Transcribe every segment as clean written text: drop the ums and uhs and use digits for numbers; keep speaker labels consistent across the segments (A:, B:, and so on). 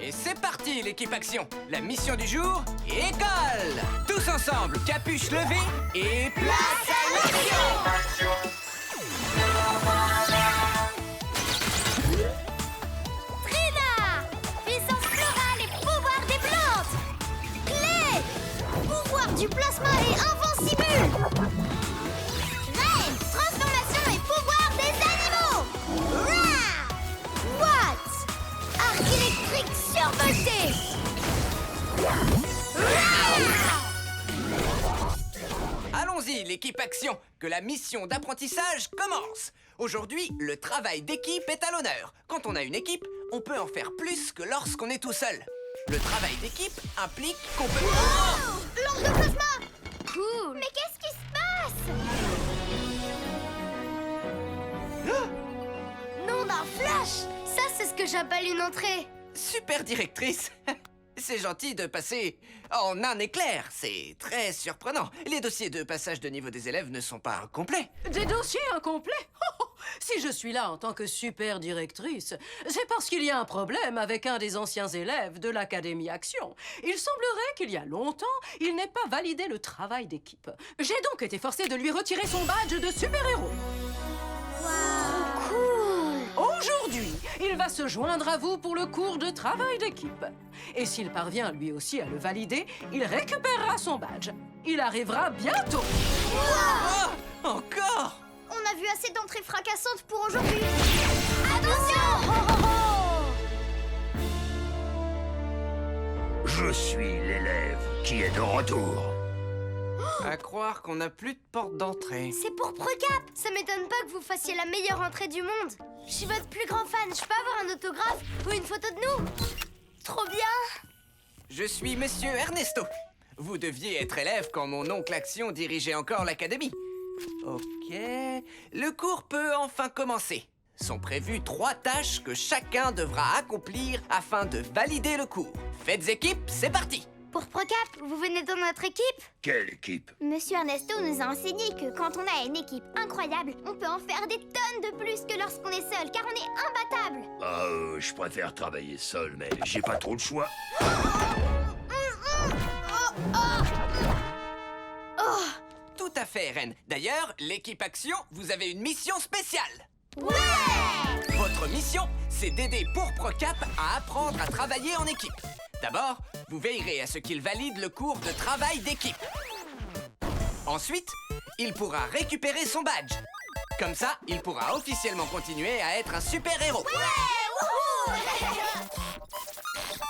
A: Et c'est parti, l'équipe action. La mission du jour, école. Tous ensemble, capuche levée et place à l'action.
B: Trina, puissance florale et pouvoir des plantes. Clé, pouvoir du plasma et invincible. Reine, transformation et pouvoir des animaux. Rah! What? Arc électrique survolté.
A: Allons-y, l'équipe action, que la mission d'apprentissage commence. Aujourd'hui, le travail d'équipe est à l'honneur. Quand on a une équipe, on peut en faire plus que lorsqu'on est tout seul. Le travail d'équipe implique qu'on peut...
B: Oh! Lampe de plasma. Cool. Mais qu'est-ce qui se passe? Nom d'un flash. Ça, c'est ce que j'appelle une entrée.
A: Super directrice. C'est gentil de passer en un éclair. C'est très surprenant. Les dossiers de passage de niveau des élèves ne sont pas complets.
C: Des dossiers incomplets? Oh, si je suis là en tant que super directrice, c'est parce qu'il y a un problème avec un des anciens élèves de l'Académie Action. Il semblerait qu'il y a longtemps, il n'ait pas validé le travail d'équipe. J'ai donc été forcée de lui retirer son badge de super-héros. Aujourd'hui, il va se joindre à vous pour le cours de travail d'équipe. Et s'il parvient lui aussi à le valider, il récupérera son badge. Il arrivera bientôt.
A: Oh, encore?
B: On a vu assez d'entrées fracassantes pour aujourd'hui. Attention!
D: Je suis l'élève qui est de retour.
A: À croire qu'on n'a plus de porte d'entrée.
B: C'est pour Procap. Ça m'étonne pas que vous fassiez la meilleure entrée du monde. Je suis votre plus grand fan. Je peux avoir un autographe ou une photo de nous? Trop bien.
A: Je suis Monsieur Ernesto. Vous deviez être élève quand mon oncle Action dirigeait encore l'académie. Ok, le cours peut enfin commencer. Sont prévues 3 tâches que chacun devra accomplir afin de valider le cours. Faites équipe, c'est parti!
B: Pour Procap, vous venez dans notre équipe?
D: Quelle équipe?
B: Monsieur Ernesto nous a enseigné que quand on a une équipe incroyable, on peut en faire des tonnes de plus que lorsqu'on est seul, car on est imbattable.
D: Je préfère travailler seul, mais j'ai pas trop le choix.
A: Tout à fait, Reine. D'ailleurs, l'équipe Action, vous avez une mission spéciale.
B: Ouais!
A: Votre mission, c'est d'aider Pourpre-Cap à apprendre à travailler en équipe. D'abord, vous veillerez à ce qu'il valide le cours de travail d'équipe. Ensuite, il pourra récupérer son badge. Comme ça, il pourra officiellement continuer à être un super-héros.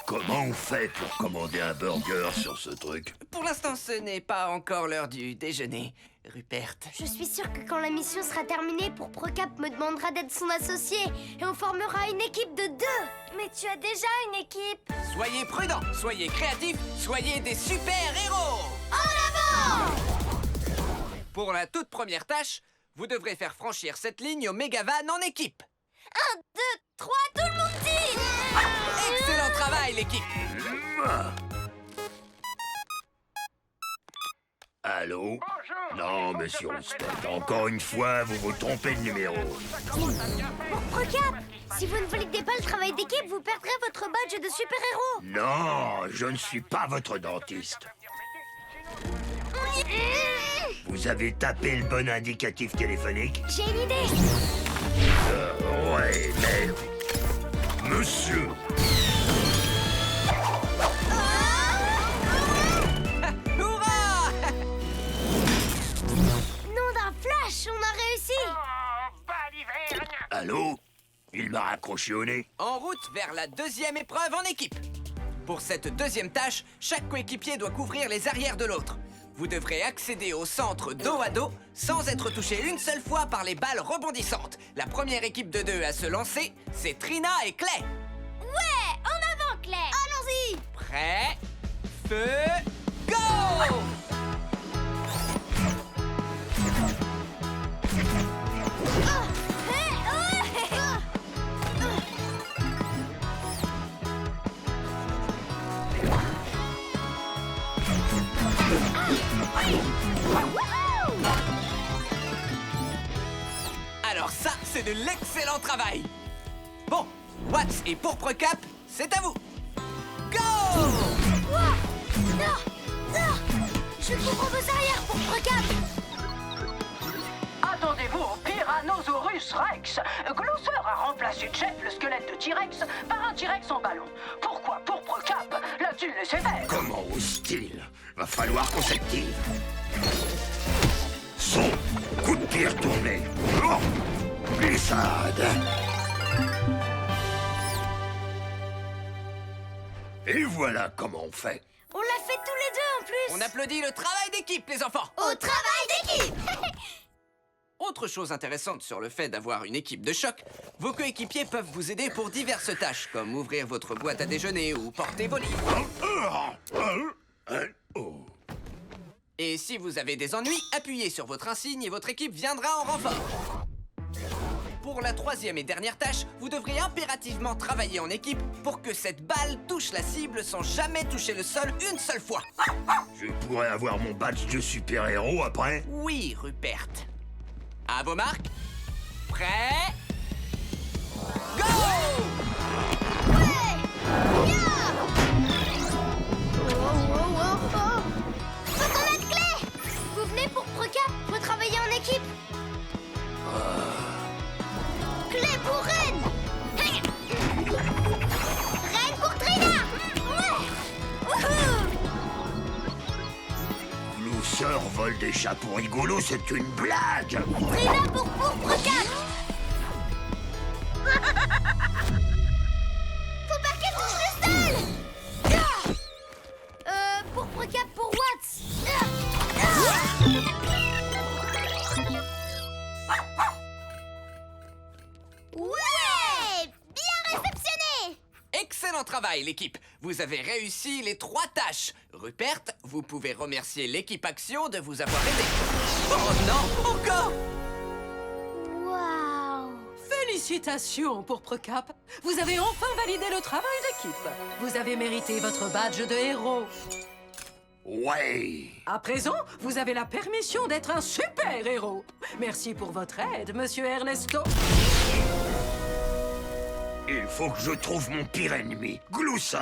D: Comment on fait pour commander un burger sur ce truc?
A: Pour l'instant, ce n'est pas encore l'heure du déjeuner, Rupert.
B: Je suis sûre que quand la mission sera terminée, pour Procap me demandera d'être son associé et on formera une équipe de 2. Mais tu as déjà une équipe.
A: Soyez prudents, soyez créatifs, soyez des super-héros!
B: En avant!
A: Pour la toute première tâche, vous devrez faire franchir cette ligne au Megavan en équipe.
B: 1, 2, 3, tout le monde dit!
A: Excellent travail, l'équipe!
D: Allô? Non, monsieur Roosevelt, encore une fois, vous vous trompez de numéro.
B: Pour Procap, si vous ne validez pas le travail d'équipe, vous perdrez votre badge de super-héros.
D: Non, je ne suis pas votre dentiste. Vous avez tapé le bon indicatif téléphonique?
B: J'ai une idée.
D: Ouais, mais... Monsieur!
A: Hurrah!
B: Nom d'un flash, on a réussi.
D: Allô? Il m'a raccroché au nez.
A: En route vers la deuxième épreuve en équipe. Pour cette deuxième tâche, chaque coéquipier doit couvrir les arrières de l'autre. Vous devrez accéder au centre dos à dos sans être touché une seule fois par les balles rebondissantes. La première équipe de 2 à se lancer, c'est Trina et Clay.
B: Ouais, en avant, Claire. Allons-y.
A: Prêt? Feu, go! Alors ça, c'est de l'excellent travail. Bon, Watts et Pourpre-Cap, c'est à vous.
B: Ouah. Non. Non. Je couvre vos arrières pour Procap.
C: Attendez-vous au Tyrannosaurus Rex. Glousser a remplacé Jeff, le squelette de T-Rex, par un T-Rex en ballon. Pourquoi Pourpre Cap l'a-t-il laissé faire?
D: Comment ose-t-il? Va falloir qu'on s'active. Son coup de pied retourné. Oh, glissade. Et voilà comment on fait.
B: On l'a fait tous les deux en plus.
A: On applaudit le travail d'équipe, les enfants.
B: Au travail d'équipe.
A: Autre chose intéressante sur le fait d'avoir une équipe de choc, vos coéquipiers peuvent vous aider pour diverses tâches, comme ouvrir votre boîte à déjeuner ou porter vos livres. Et si vous avez des ennuis, appuyez sur votre insigne et votre équipe viendra en renfort. Pour la troisième et dernière tâche, vous devrez impérativement travailler en équipe pour que cette balle touche la cible sans jamais toucher le sol une seule fois.
D: Je pourrais avoir mon badge de super-héros après?
A: Oui, Rupert. À vos marques. Prêts? Go!
B: Ouais. Bien. Oh. Faut qu'on mette Clé. Vous venez pour Procap. Faut travailler en équipe. Clé pour Reine. Reine pour Trina. Ouais. Wouhou.
D: Glousser vole des chapeaux rigolos, c'est une blague.
B: Trina pour Procap. Faut pas qu'elle touche le sol. Pour Procap pour Watts. Ouais, bien réceptionné.
A: Excellent travail, l'équipe. Vous avez réussi les 3 tâches. Rupert, vous pouvez remercier l'équipe Action de vous avoir aidé. Oh non, encore!
B: Waouh.
C: Félicitations, Pourpre Cap. Vous avez enfin validé le travail d'équipe. Vous avez mérité votre badge de héros.
D: Ouais.
C: À présent, vous avez la permission d'être un super-héros. Merci pour votre aide, Monsieur Ernesto.
D: Il faut que je trouve mon pire ennemi, Glousser.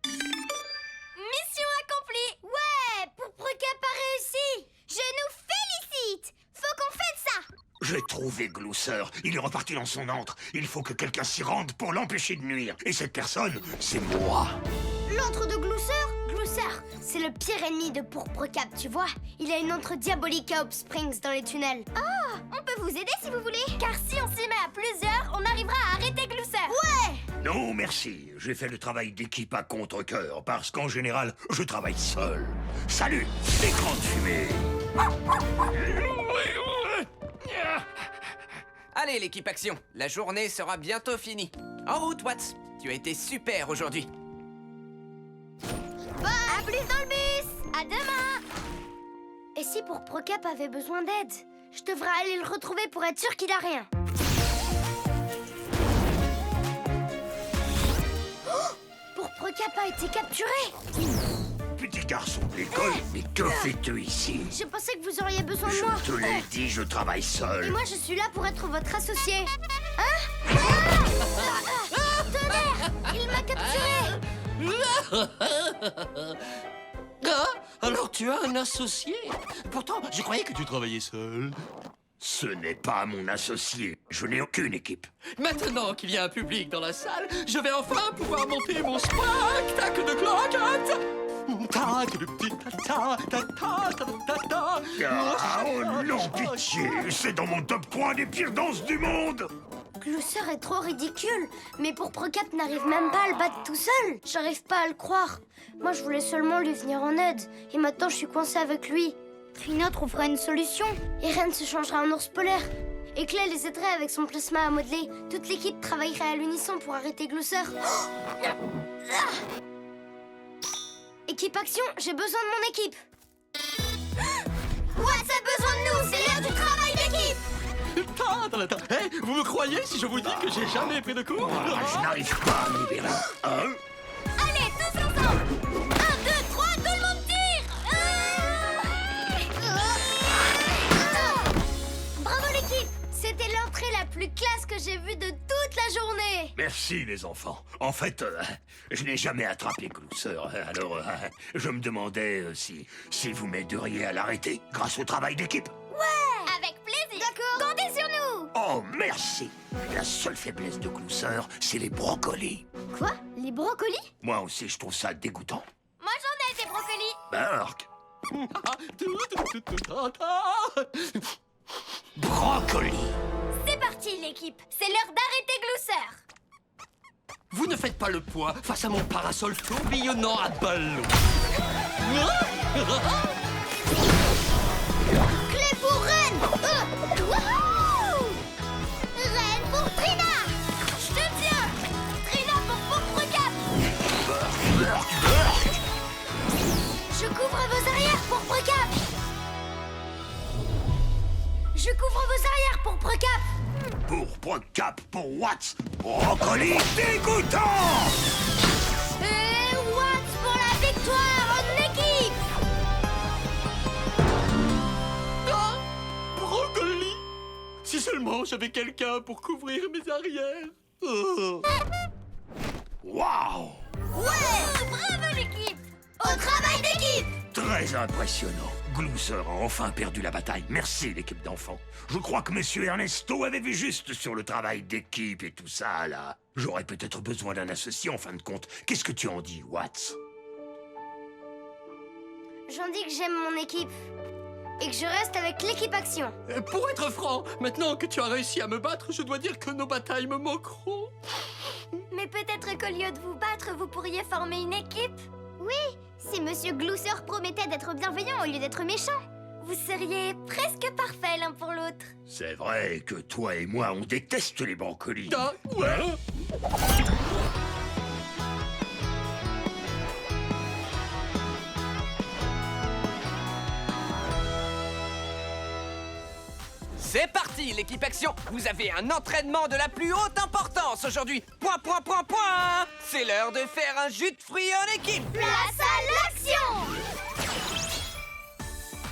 B: Mission accomplie. Ouais, pour Procap a réussi. Je nous félicite. Faut qu'on fête ça.
D: J'ai trouvé Glousser. Il est reparti dans son antre. Il faut que quelqu'un s'y rende pour l'empêcher de nuire. Et cette personne, c'est moi.
B: L'antre de Glousser? Glousser, c'est le pire ennemi de Pourpre Cap, tu vois. Il a une antre diabolique à Hope Springs dans les tunnels. Oh, on peut vous aider si vous voulez. Car si on s'y met à plusieurs, on arrivera à arrêter Glousser. Ouais.
D: Non, merci. J'ai fait le travail d'équipe à contre-cœur, parce qu'en général, je travaille seul. Salut, écran de fumée.
A: Allez, l'équipe Action, la journée sera bientôt finie. En route, Watts. Tu as été super aujourd'hui.
B: Bon, à plus dans le bus. À demain. Et si Pourpre Cap avait besoin d'aide, je devrais aller le retrouver pour être sûr qu'il a rien. Oh, Pourpre Cap a été capturé.
D: Petit garçon de l'école, mais que fais-tu ici?
B: Je pensais que vous auriez besoin de
D: Je
B: moi.
D: te l'ai dit, je travaille
B: Et
D: seul.
B: moi, je suis là pour être votre associé. Hein? Tonnerre! Il m'a capturé!
E: Ah, alors tu as un associé. Pourtant, je croyais que tu travaillais seul.
D: Ce n'est pas mon associé. Je n'ai aucune équipe.
E: Maintenant qu'il y a un public dans la salle, je vais enfin pouvoir monter mon spectacle de claquettes.
D: Ah, oh non, pitié. C'est dans mon top 3 des pires danses du monde.
B: Glousser est trop ridicule, mais Pourpre Cap n'arrive même pas à le battre tout seul. J'arrive pas à le croire. Moi, je voulais seulement lui venir en aide, et maintenant je suis coincée avec lui. Trina trouvera une solution, et Ren se changera en ours polaire. Et Clay les aiderait avec son plasma à modeler. Toute l'équipe travaillerait à l'unisson pour arrêter Glousser. Équipe Action, j'ai besoin de mon équipe. Watts a besoin de nous, c'est l'heure du travail d'équipe.
E: Hey, vous me croyez si je vous dis que j'ai jamais pris de cours?
D: Ah, je n'arrive pas à me libérer. Hein?
B: Allez, tous ensemble. 1, 2, 3, tout le monde tire. Bravo l'équipe. C'était l'entrée la plus plus classe que j'ai vu de toute la journée.
D: Merci, les enfants. En fait, je n'ai jamais attrapé Glouceur. Alors, je me demandais si vous m'aideriez à l'arrêter grâce au travail d'équipe.
B: Ouais, avec plaisir. D'accord. Comptez sur nous.
D: Oh, merci. La seule faiblesse de Glouceur, c'est les brocolis.
B: Quoi? Les brocolis?
D: Moi aussi, je trouve ça dégoûtant.
B: Moi j'en ai des brocolis.
D: Burk. Brocoli.
B: C'est parti l'équipe. C'est l'heure d'arrêter Glouceur.
E: Vous ne faites pas le poids face à mon parasol tourbillonnant à ballon.
B: Clé pour Reine. Wouhou! Reine pour Trina. Je te tiens. Trina pour Pourpre-Cap. Je couvre vos arrières pour Pourpre-Cap. Je couvre vos arrières pour Pourpre-Cap.
D: Pourpre-Cap pour Watts. Brocoli dégoûtant.
B: Et Watts pour la victoire en équipe.
E: Ah, brocoli. Si seulement j'avais quelqu'un pour couvrir mes arrières. Oh.
D: Waouh.
B: Ouais, bravo l'équipe. Au travail d'équipe.
D: Très impressionnant. Glouceur a enfin perdu la bataille. Merci, l'équipe d'enfants. Je crois que Monsieur Ernesto avait vu juste sur le travail d'équipe et tout ça, là. J'aurais peut-être besoin d'un associé en fin de compte. Qu'est-ce que tu en dis, Watts?
B: J'en dis que j'aime mon équipe et que je reste avec l'équipe Action.
E: Pour être franc, maintenant que tu as réussi à me battre, je dois dire que nos batailles me manqueront.
B: Mais peut-être qu'au lieu de vous battre, vous pourriez former une équipe? Oui, si Monsieur Glouceur promettait d'être bienveillant au lieu d'être méchant. Vous seriez presque parfaits l'un pour l'autre.
D: C'est vrai que toi et moi, on déteste les brocolis.
E: Ah, ouais.
A: C'est parti, l'équipe Action. Vous avez un entraînement de la plus haute importance aujourd'hui. Point. C'est l'heure de faire un jus de fruits en équipe.
B: Place à l'action!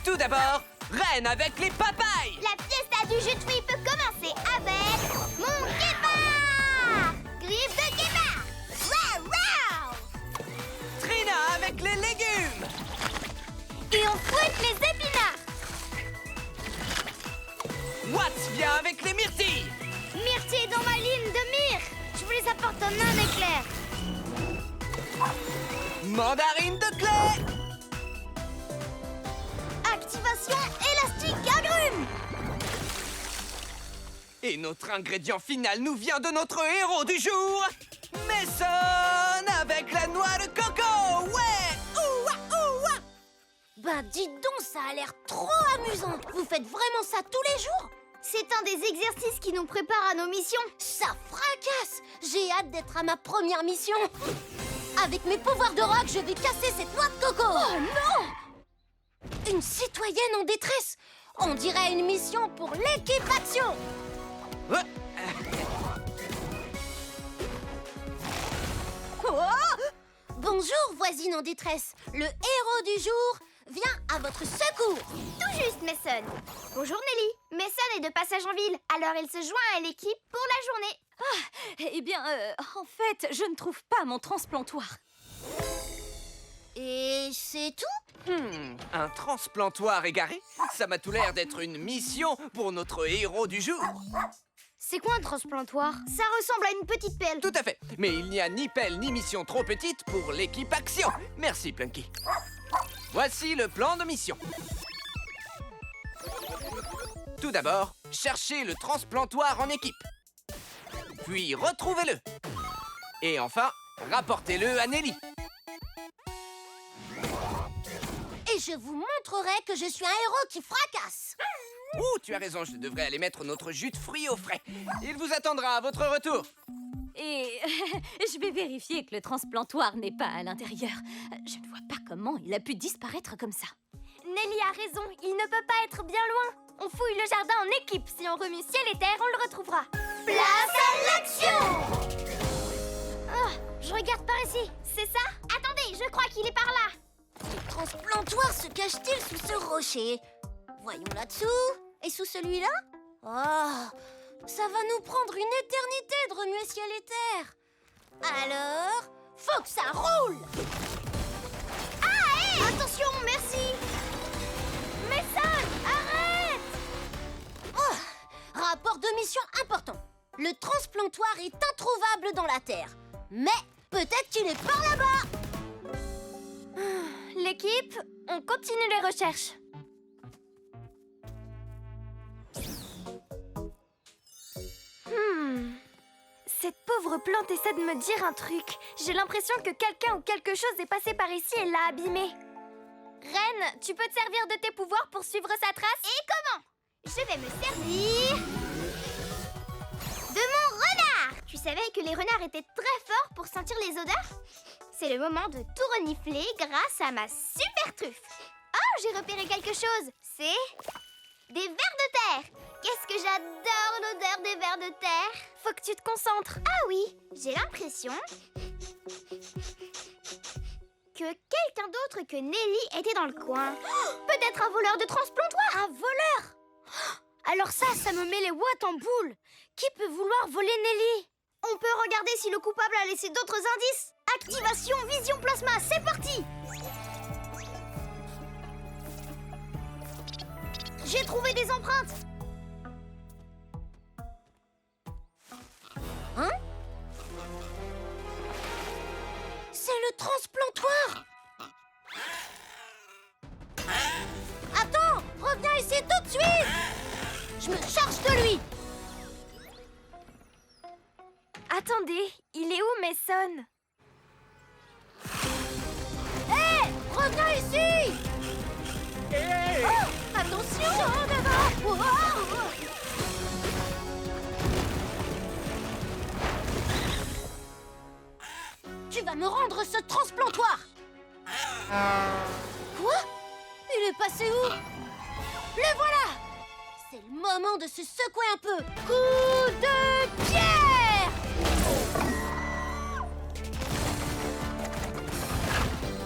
A: Tout d'abord, Reine avec les papayes.
B: La fiesta du jus de fruits peut commencer avec mon guépard! Griffe de guépard! Wow, wow!
A: Trina avec les légumes.
B: Et on fouette les épinards!
A: Watts vient avec les myrtilles.
B: Myrtille dans ma ligne de myrrhe! Je vous les apporte en un éclair!
A: Mandarine de clé.
B: Activation élastique agrumes!
A: Et notre ingrédient final nous vient de notre héros du jour, Mason avec la noix de coco. Ouais. Ouah, ouah.
B: Bah dites donc, ça a l'air trop amusant! Vous faites vraiment ça tous les jours? C'est un des exercices qui nous prépare à nos missions. Ça fracasse! J'ai hâte d'être à ma première mission. Avec mes pouvoirs de rock, je vais casser cette noix de coco. Oh non! Une citoyenne en détresse! On dirait une mission pour l'équipe Action!
A: Ouais.
B: Oh! Bonjour, voisine en détresse. Le héros du jour vient à votre secours. Tout juste, Mason. Bonjour, Nelly. Mason est de passage en ville, alors il se joint à l'équipe pour la journée.
F: Eh bien, en fait, je ne trouve pas mon transplantoire.
B: Et c'est tout?
A: Un transplantoire égaré? Ça m'a tout l'air d'être une mission pour notre héros du jour.
B: C'est quoi un transplantoire? Ça ressemble à une petite pelle.
A: Tout à fait. Mais il n'y a ni pelle ni mission trop petite pour l'équipe Action. Merci, Plunky. Voici le plan de mission. Tout d'abord, cherchez le transplantoire en équipe. Puis retrouvez-le. Et enfin, rapportez-le à Nelly.
B: Et je vous montrerai que je suis un héros qui fracasse.
A: Ouh, tu as raison, je devrais aller mettre notre jus de fruits au frais. Il vous attendra à votre retour.
F: Et je vais vérifier que le transplantoire n'est pas à l'intérieur. Je ne vois pas comment il a pu disparaître comme ça.
B: Nelly a raison, il ne peut pas être bien loin. On fouille le jardin en équipe. Si on remue ciel et terre, on le retrouvera. Place à l'action! Oh, je regarde par ici. C'est ça? Attendez, je crois qu'il est par là. Quel transplantoire se cache-t-il sous ce rocher? Voyons là-dessous. Et sous celui-là? Oh, Ça va nous prendre une éternité de remuer ciel et terre. Alors, faut que ça roule. Ah, hé! Attention, merci. Mason, arrête! Oh, rapport de mission important. Le transplantoire est introuvable dans la Terre. Mais peut-être qu'il est par là-bas. L'équipe, on continue les recherches. Cette pauvre plante essaie de me dire un truc. J'ai l'impression que quelqu'un ou quelque chose est passé par ici et l'a abîmée. Reine, tu peux te servir de tes pouvoirs pour suivre sa trace? Et comment? Je vais me servir de mon renard. Tu savais que les renards étaient très forts pour sentir les odeurs? C'est le moment de tout renifler grâce à ma super truffe. Oh, j'ai repéré quelque chose. C'est des vers de terre. Qu'est-ce que j'adore l'odeur des vers de terre. Faut que tu te concentres. Ah oui, j'ai l'impression que quelqu'un d'autre que Nelly était dans le coin. Peut-être un voleur de transplantoire. Un voleur? Alors ça me met les ouates en boule. Qui peut vouloir voler Nelly? On peut regarder si le coupable a laissé d'autres indices. Activation Vision Plasma, c'est parti! J'ai trouvé des empreintes. Hein? C'est le transplantoire. Attends, reviens ici tout de suite. Je me charge de lui. Attendez, il est où Mason? Hé, reviens ici. Oh, attention, en avant. Tu vas me rendre ce transplantoire. Quoi? Il est passé où? Le voilà. C'est le moment de se secouer un peu. Coup de pierre.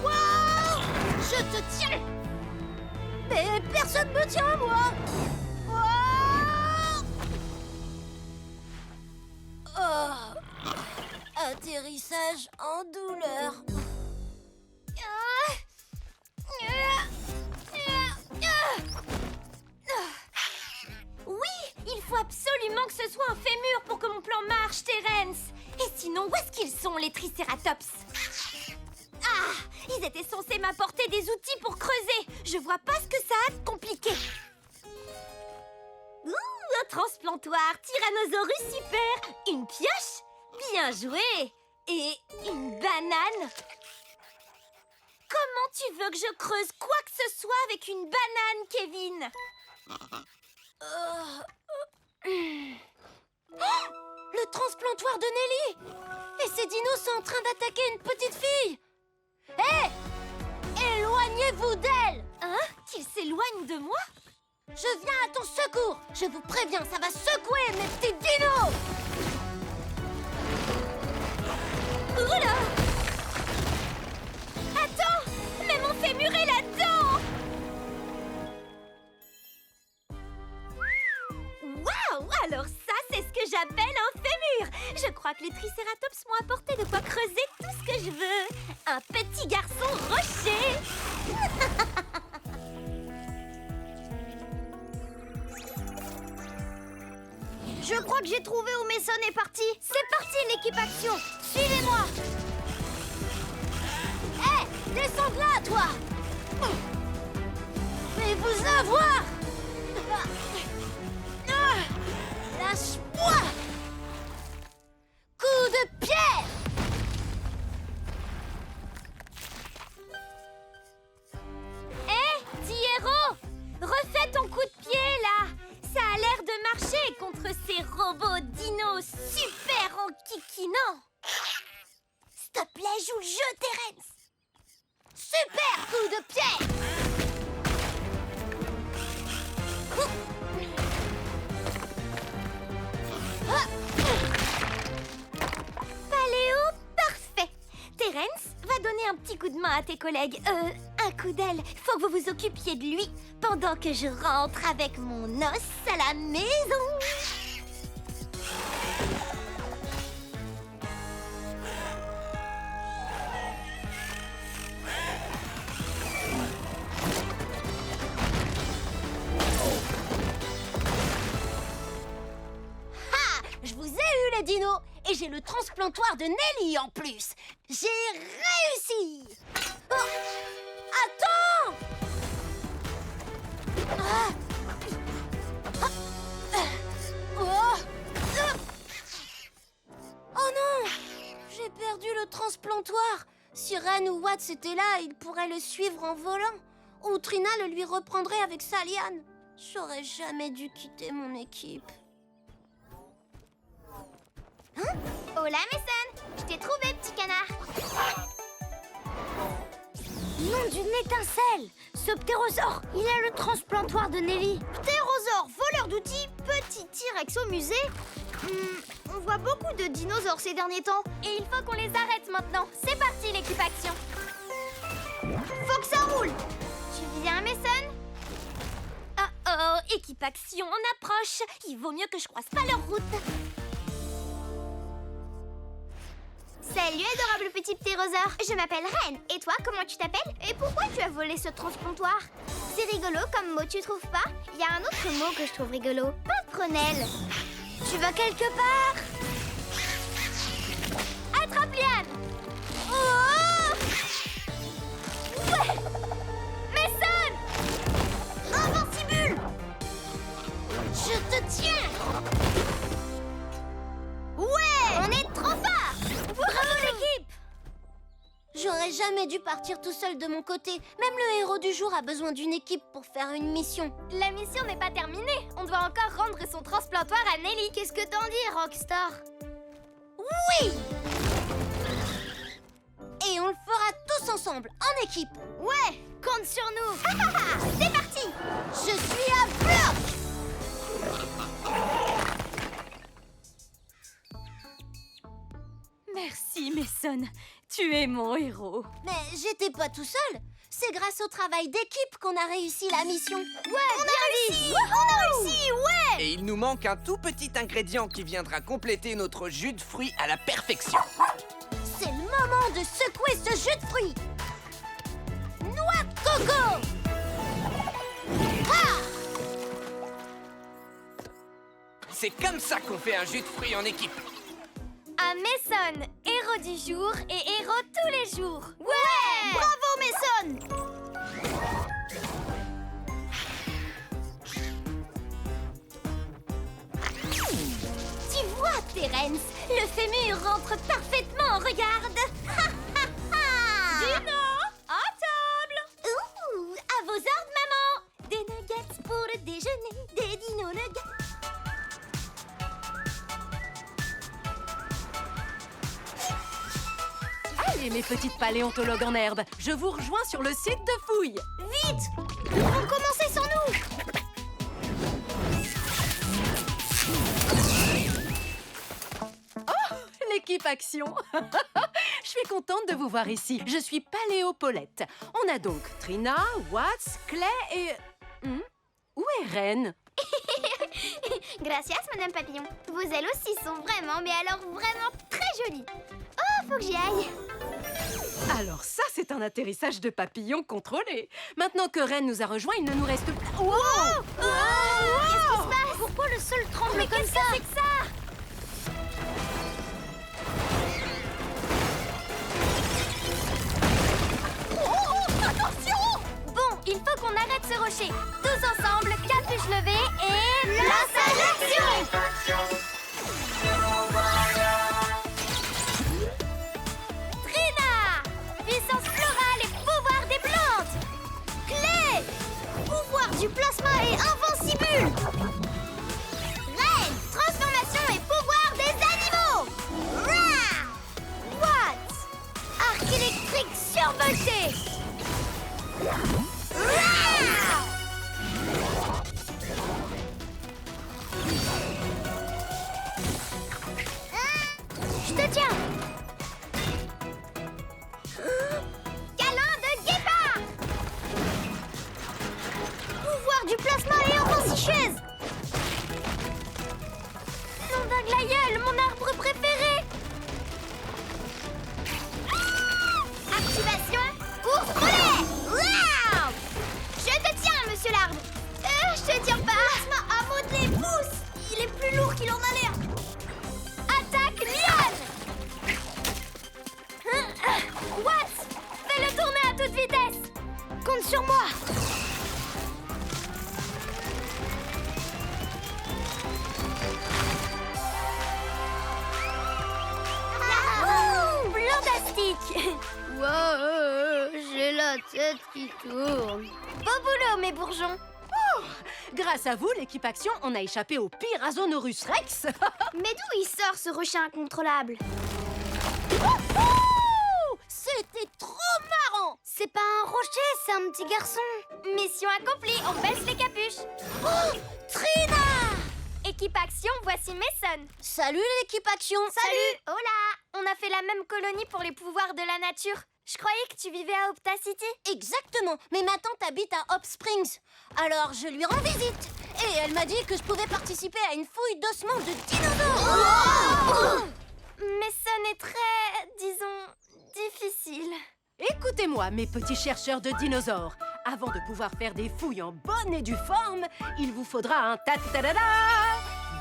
B: Wow! Je te tiens. Mais personne me tient, moi. Wow! Oh. Atterrissage en douleur. Oui, il faut absolument que ce soit un fémur pour que mon plan marche, Terence. Et sinon, où est-ce qu'ils sont, les Triceratops? Ah, ils étaient censés m'apporter des outils pour creuser. Je vois pas ce que ça a de compliqué. Ouh, un transplantoire, Tyrannosaurus super, une pioche. Bien joué! Et une banane? Comment tu veux que je creuse quoi que ce soit avec une banane, Kevin? Oh, le transplantoire de Nelly! Et ces dinos sont en train d'attaquer une petite fille! Hé! Éloignez-vous d'elle! Hein? Qu'ils s'éloignent de moi? Je viens à ton secours! Je vous préviens, ça va secouer mes petits dinos! Oula! Attends! Mais mon fémur est là-dedans! Waouh! Alors ça, c'est ce que j'appelle un fémur! Je crois que les Triceratops m'ont apporté de quoi creuser tout ce que je veux! Un petit garçon rocher! Je crois que j'ai trouvé où Mason est parti. C'est parti, l'équipe action. Suivez-moi. Hé, descends de là, toi. Mais vous avoir. Lâche-moi. Coup de pierre. Hé, Tiero, refais ton coup de pied, là. Ça a l'air de marcher contre ces robots dinos super enquiquinants. S'il te plaît, joue le jeu, Terence. Super coup de pied. Paléo, parfait. Terence va donner un petit coup de main à tes collègues. Un coup d'aile. Faut que vous vous occupiez de lui pendant que je rentre avec mon os à la maison.
F: Et j'ai le transplantoire de Nelly en plus. J'ai réussi. Oh, attends. Oh non, j'ai perdu le transplantoire. Si Ren ou Watts étaient là, ils pourraient le suivre en volant. Ou Trina le lui reprendrait avec sa liane. J'aurais jamais dû quitter mon équipe.
B: Hola, Mason! Je t'ai trouvé, petit canard! Nom d'une étincelle! Ce ptérosaure, il a le transplantoire de Nelly. Ptérosaure, voleur d'outils, petit T-Rex au musée. On voit beaucoup de dinosaures ces derniers temps. Et il faut qu'on les arrête maintenant. C'est parti, l'équipe action! Faut que ça roule! Tu viens, Mason?
F: Oh, équipe action, on approche. Il vaut mieux que je croise pas leur route.
B: Salut, adorable petit ptérosaure. Je m'appelle Ren. Et toi, comment tu t'appelles? Et pourquoi tu as volé ce transplantoire? C'est rigolo comme mot, tu trouves pas? Il y a un autre mot que je trouve rigolo. Paprenelle. Tu vas quelque part? Attrape Liane. Oh! Ouais! Mason! Invincible! Je te tiens! Ouais! On est trop fort! Bravo l'équipe!
F: J'aurais jamais dû partir tout seul de mon côté. Même le héros du jour a besoin d'une équipe pour faire une mission.
B: La mission n'est pas terminée. On doit encore rendre son transplantoire à Nelly. Qu'est-ce que t'en dis, Rockstar?
F: Oui! Et on le fera tous ensemble, en équipe.
B: Ouais, compte sur nous. C'est parti!
F: Je suis à bloc! Merci, Mason. Tu es mon héros. Mais j'étais pas tout seul. C'est grâce au travail d'équipe qu'on a réussi la mission.
B: Ouais, on a réussi! On a réussi, ouais!
A: Et il nous manque un tout petit ingrédient qui viendra compléter notre jus de fruits à la perfection.
F: C'est le moment de secouer ce jus de fruits. Noix de coco! Ah!
A: C'est comme ça qu'on fait un jus de fruits en équipe.
B: À Mason, héros du jour et héros tous les jours. Ouais! Bravo, Mason!
F: Tu vois, Terence, le fémur rentre parfaitement, regarde. Dino, à table. Ouh, à vos ordres, maman. Des nuggets pour le déjeuner, des dino nuggets.
C: Allez, mes petites paléontologues en herbe, je vous rejoins sur le site de fouille.
B: Vite! Ils vont commencer sans nous!
C: L'équipe action. Je suis contente de vous voir ici. Je suis Paléopaulette. On a donc Trina, Watts, Clay et... Où est Ren?
B: Gracias, Madame Papillon. Vos ailes aussi sont vraiment, mais alors vraiment très jolies. Oh, faut que j'y aille.
C: Alors ça, c'est un atterrissage de papillon contrôlé. Maintenant que Ren nous a rejoints, il ne nous reste plus...
B: Oh, qu'est-ce qui se passe? Pourquoi le sol tremble comme ça? Qu'est-ce que c'est que ça? Attention! Bon, il faut qu'on arrête ce rocher. Tous ensemble, capuche levée et... Place à l'action! Trina! Puissance florale et pouvoir des plantes! Clé! Pouvoir du plasma et invincible! Reine! Transformation et pouvoir des animaux! Rah! What? Arc électrique survolté!
F: fantastique.
B: Wow, j'ai la tête qui tourne.
F: Beau boulot, mes bourgeons.
C: Grâce à vous, l'équipe Action, on a échappé au pire Azonorus Rex.
B: Mais d'où il sort ce rocher incontrôlable?
F: C'était trop marrant.
B: C'est pas un rocher, c'est un petit garçon.
F: Mission accomplie, on baisse les capuches. Oh, Trina! Équipe Action, voici Mason. Salut l'équipe Action.
B: Salut. Hola. On a fait la même colonie pour les pouvoirs de la nature. Je croyais que tu vivais à Opta City.
F: Exactement, mais ma tante habite à Hop Springs. Alors je lui rends visite. Et elle m'a dit que je pouvais participer à une fouille d'ossements de dinosaures.
B: Mason est très, disons, difficile.
C: Écoutez-moi, mes petits chercheurs de dinosaures. Avant de pouvoir faire des fouilles en bonne et due forme, il vous faudra un ta-ta-da-da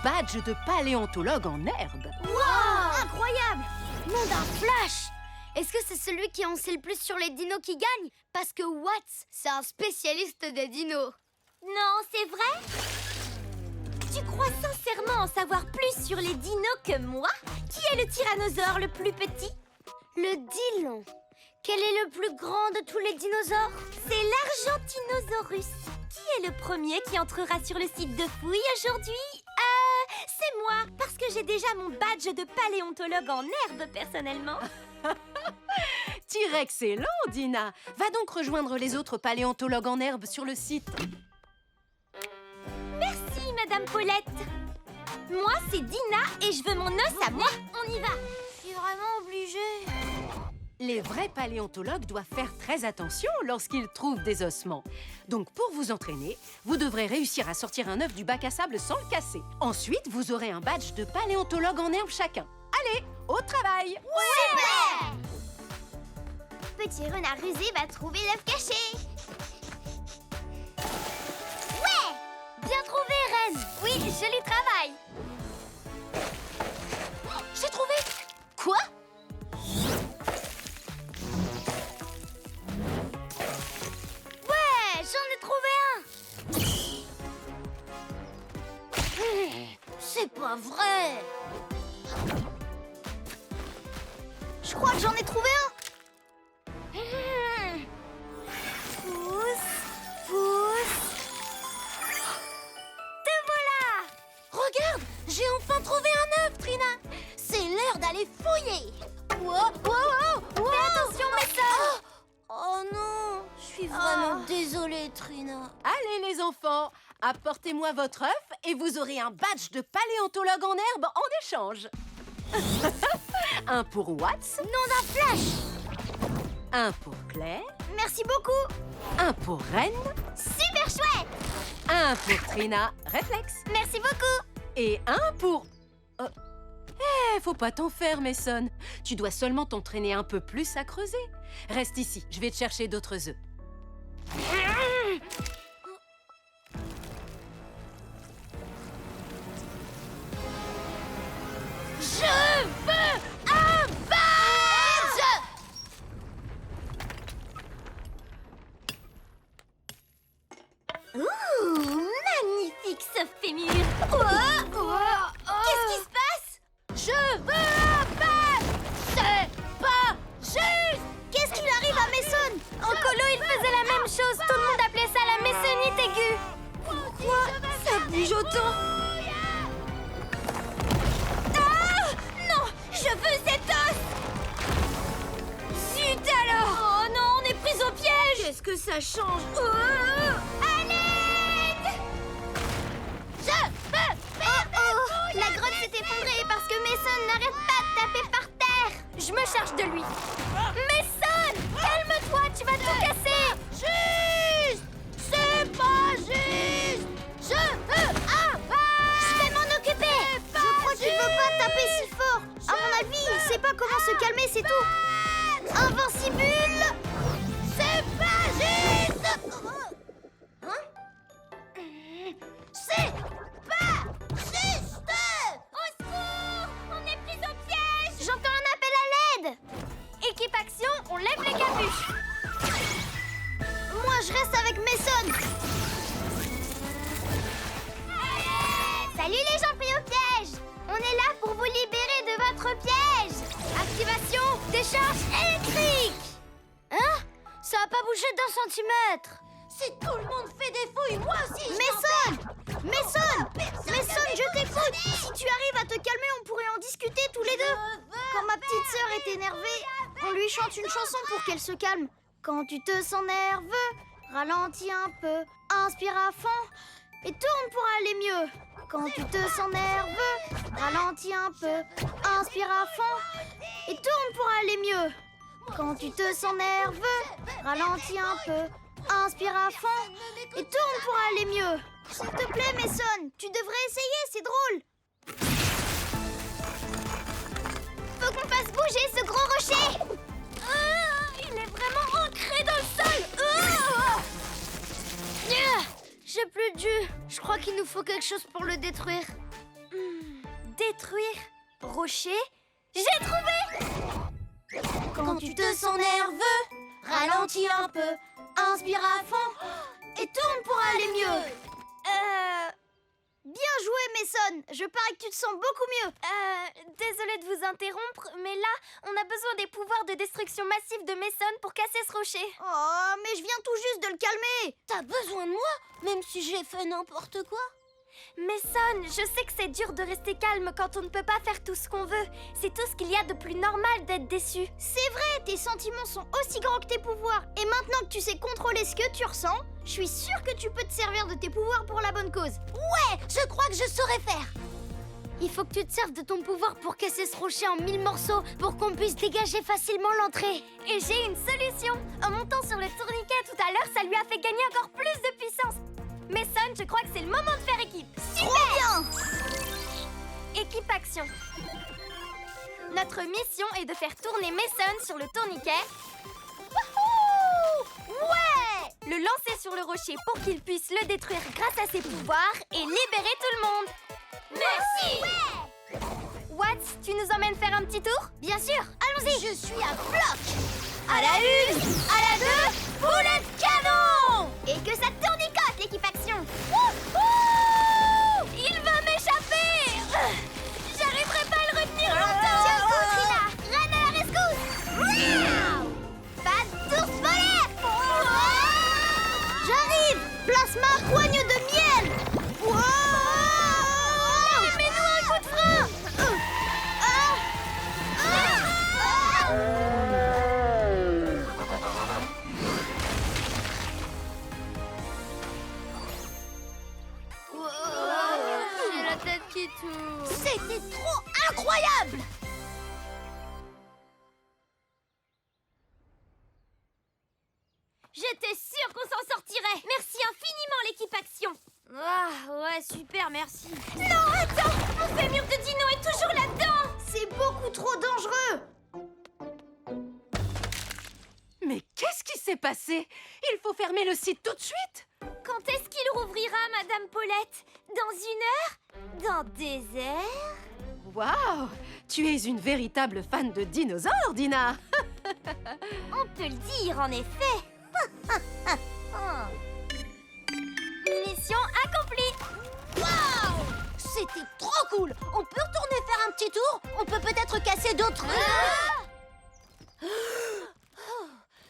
C: badge de paléontologue en herbe.
B: Wow, incroyable. Nom d'un flash. Est-ce que c'est celui qui en sait le plus sur les dinos qui gagne? Parce que Watts, c'est un spécialiste des dinos.
F: Non, c'est vrai? Tu crois sincèrement en savoir plus sur les dinos que moi? Qui est le tyrannosaure le plus petit?
B: Le Dillon. Quel est le plus grand de tous les dinosaures?
F: C'est l'Argentinosaurus. Qui est le premier qui entrera sur le site de fouille aujourd'hui? C'est moi, parce que j'ai déjà mon badge de paléontologue en herbe, personnellement.
C: Excellent, Dina. Va donc rejoindre les autres paléontologues en herbe sur le site.
F: Merci, Madame Paulette. Moi, c'est Dina et je veux mon os à moi. On y va.
B: Je suis vraiment obligée.
C: Les vrais paléontologues doivent faire très attention lorsqu'ils trouvent des ossements. Donc, pour vous entraîner, vous devrez réussir à sortir un œuf du bac à sable sans le casser. Ensuite, vous aurez un badge de paléontologue en herbe chacun. Allez, au travail!
B: Super! Petit renard rusé va trouver l'œuf caché. Ouais! Bien trouvé, Reine.
F: Oui, joli travail. J'ai trouvé. Quoi?
B: Ouais, j'en ai trouvé un.
F: C'est pas vrai.
B: Je crois que j'en ai trouvé un.
F: Regarde, j'ai enfin trouvé un œuf, Trina. C'est l'heure d'aller fouiller. Fais
B: attention, Mason.
F: Oh non, je suis vraiment désolée, Trina.
C: Allez, les enfants, apportez-moi votre œuf et vous aurez un badge de paléontologue en herbe en échange. Un pour Watts.
B: Nom d'un flash.
C: Un pour Claire.
B: Merci beaucoup.
C: Un pour Ren.
B: Super chouette.
C: Un pour Trina. Réflexe.
B: Merci beaucoup.
C: Et un pour... faut pas t'en faire, Mason. Tu dois seulement t'entraîner un peu plus à creuser. Reste ici, je vais te chercher d'autres œufs.
F: Je veux un badge. Ouh, magnifique ce fémur. Qu'est-ce qui se passe? Je veux un badge. C'est pas juste.
B: Qu'est-ce qu'il arrive à Mason? En colo, il faisait la même chose. Tout le monde appelait ça la messonite aiguë.
F: Pourquoi ça bouge autant? Ah! Non! Je veux cet os! Zut alors! Oh non, on est pris au piège! Qu'est-ce que ça change? À l'aide! Je veux faire
B: La grotte s'est effondrée parce que Mason n'arrête pas de taper par terre. Je me charge de lui. Mason, calme-toi, tu vas tout casser.
F: Juste! C'est pas juste! Je veux un badge!
B: Je vais m'en occuper. Je crois qu'il veut pas taper si fort. À mon avis, il sait pas comment se calmer, c'est tout. Invincible.
F: C'est pas juste! Hein? C'est pas juste! Au secours! On est pris au piège!
B: J'entends un appel à l'aide.
F: Équipe Action, on lève les capuches!
B: Moi, je reste avec Mason. Salut les gens pris au piège. On est là pour vous libérer de votre piège. Activation des décharge électrique. Hein? Ça a pas bougé d'1 centimètre.
F: Si tout le monde fait des fouilles, moi aussi je
B: Mason, je t'écoute. Si tu arrives à te calmer, on pourrait en discuter tous les deux. Quand ma petite sœur est énervée, on lui chante une chanson pour qu'elle se calme. Quand tu te sens nerveux, ralentis un peu, inspire à fond et tourne pour aller mieux. Quand tu te sens nerveux, ralentis un peu, inspire à fond et tourne pour aller mieux. Quand tu te sens nerveux, ralentis un peu, inspire à fond et tourne pour aller mieux. S'il te plaît, Mason, tu devrais essayer, c'est drôle. Faut qu'on fasse bouger ce gros rocher. Il est vraiment ancré dans le sol. J'ai plus de jus. Je crois qu'il nous faut quelque chose pour le détruire. Détruire? Rocher? J'ai trouvé!
F: Quand tu te sens nerveux, ralentis un peu, inspire à fond et tourne pour aller mieux.
B: Bien joué, Mason. Je parie que tu te sens beaucoup mieux. Désolée de vous interrompre, mais là, on a besoin des pouvoirs de destruction massive de Mason pour casser ce rocher. Oh, mais je viens tout juste de le calmer.
F: T'as besoin de moi, même si j'ai fait n'importe quoi?
B: Mason, je sais que c'est dur de rester calme quand on ne peut pas faire tout ce qu'on veut. C'est tout ce qu'il y a de plus normal d'être déçu. C'est vrai, tes sentiments sont aussi grands que tes pouvoirs. Et maintenant que tu sais contrôler ce que tu ressens, je suis sûre que tu peux te servir de tes pouvoirs pour la bonne cause.
F: Ouais, je crois que je saurais faire.
B: Il faut que tu te serves de ton pouvoir pour casser ce rocher en 1000 morceaux pour qu'on puisse dégager facilement l'entrée. Et j'ai une solution. En montant sur le tourniquet tout à l'heure, ça lui a fait gagner encore plus de puissance. Mason, je crois que c'est le moment de faire équipe. Super bien! Équipe action. Notre mission est de faire tourner Mason sur le tourniquet. Wouhou! Ouais! Le lancer sur le rocher pour qu'il puisse le détruire grâce à ses pouvoirs et libérer tout le monde. Merci! Ouais! Watts, tu nous emmènes faire un petit tour? Bien sûr, allons-y!
F: Je suis à bloc.
B: À la 1, à la 2, boulet de canon! Et que ça tournicote, l'équipe action! Wouhou! Il va m'échapper! J'arriverai pas à le retenir longtemps! Tiens le coup, Trina! Reine à la rescousse! Pas d'ours polaire! J'arrive! Place ma poigne de miel! Mets-nous un coup de frein! J'ai la tête qui tourne.
F: C'était trop incroyable.
B: J'étais sûre qu'on s'en sortirait. Merci infiniment, l'équipe action. Ah, ouais, super, merci. Non, attends! Mon fémur de dino est toujours là-dedans. C'est beaucoup trop dangereux.
C: Mais qu'est-ce qui s'est passé? Il faut fermer le site tout de suite.
B: Quand est-ce qu'il rouvrira, Madame Paulette? Dans 1 heure? Dans des heures?
C: Waouh! Tu es une véritable fan de dinosaures, Dina.
B: On peut le dire, en effet. Mission accomplie.
F: Waouh! C'était trop cool. On peut retourner faire un petit tour? On peut peut-être casser d'autres...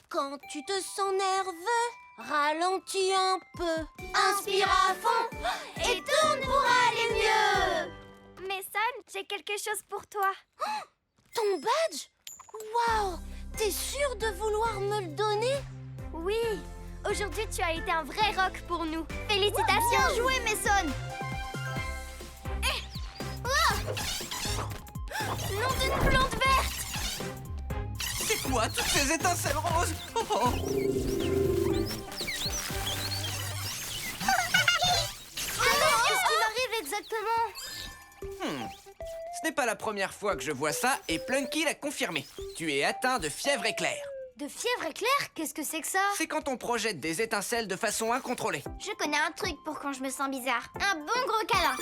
F: Quand tu te sens nerveux, ralentis un peu. Inspire à fond et tourne pour aller mieux.
B: Mason, j'ai quelque chose pour toi.
F: Ton badge? Waouh! T'es sûre de vouloir me le donner?
B: Oui, aujourd'hui tu as été un vrai rock pour nous. Félicitations! Bien joué, Mason! Nom d'une plante verte!
A: C'est quoi toutes ces étincelles roses? Oh, oh.
B: Qu'est-ce qui m'arrive exactement?
A: Ce n'est pas la première fois que je vois ça et Plunky l'a confirmé. Tu es atteint de fièvre éclair.
B: De fièvre éclair? Qu'est-ce que c'est que ça?
A: C'est quand on projette des étincelles de façon incontrôlée.
B: Je connais un truc pour quand je me sens bizarre. Un bon gros câlin.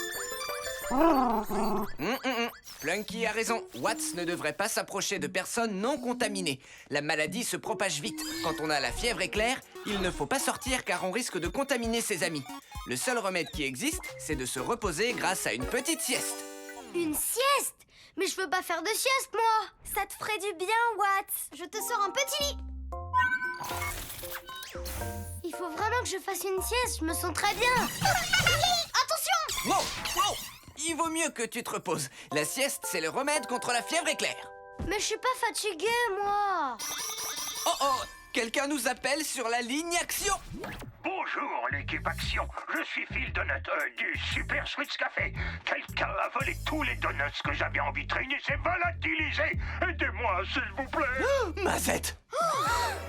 A: Plunky a raison. Watts ne devrait pas s'approcher de personnes non contaminées. La maladie se propage vite. Quand on a la fièvre éclair, il ne faut pas sortir car on risque de contaminer ses amis. Le seul remède qui existe, c'est de se reposer grâce à une petite sieste.
B: Une sieste? Mais je veux pas faire de sieste, moi.
F: Ça te ferait du bien, Watts. Je te sors un petit lit.
B: Il faut vraiment que je fasse une sieste, je me sens très bien.
F: Attention!
A: Wow, wow. Il vaut mieux que tu te reposes. La sieste, c'est le remède contre la fièvre éclair.
B: Mais je suis pas fatiguée, moi.
A: Oh oh, quelqu'un nous appelle sur la ligne Action.
D: Bonjour, l'équipe Action. Je suis Phil Donut du Super Sweets Café. Quelqu'un a volé tous les donuts que j'avais en vitrine et s'est volatilisé. Aidez-moi, s'il vous plaît.
A: Mazette.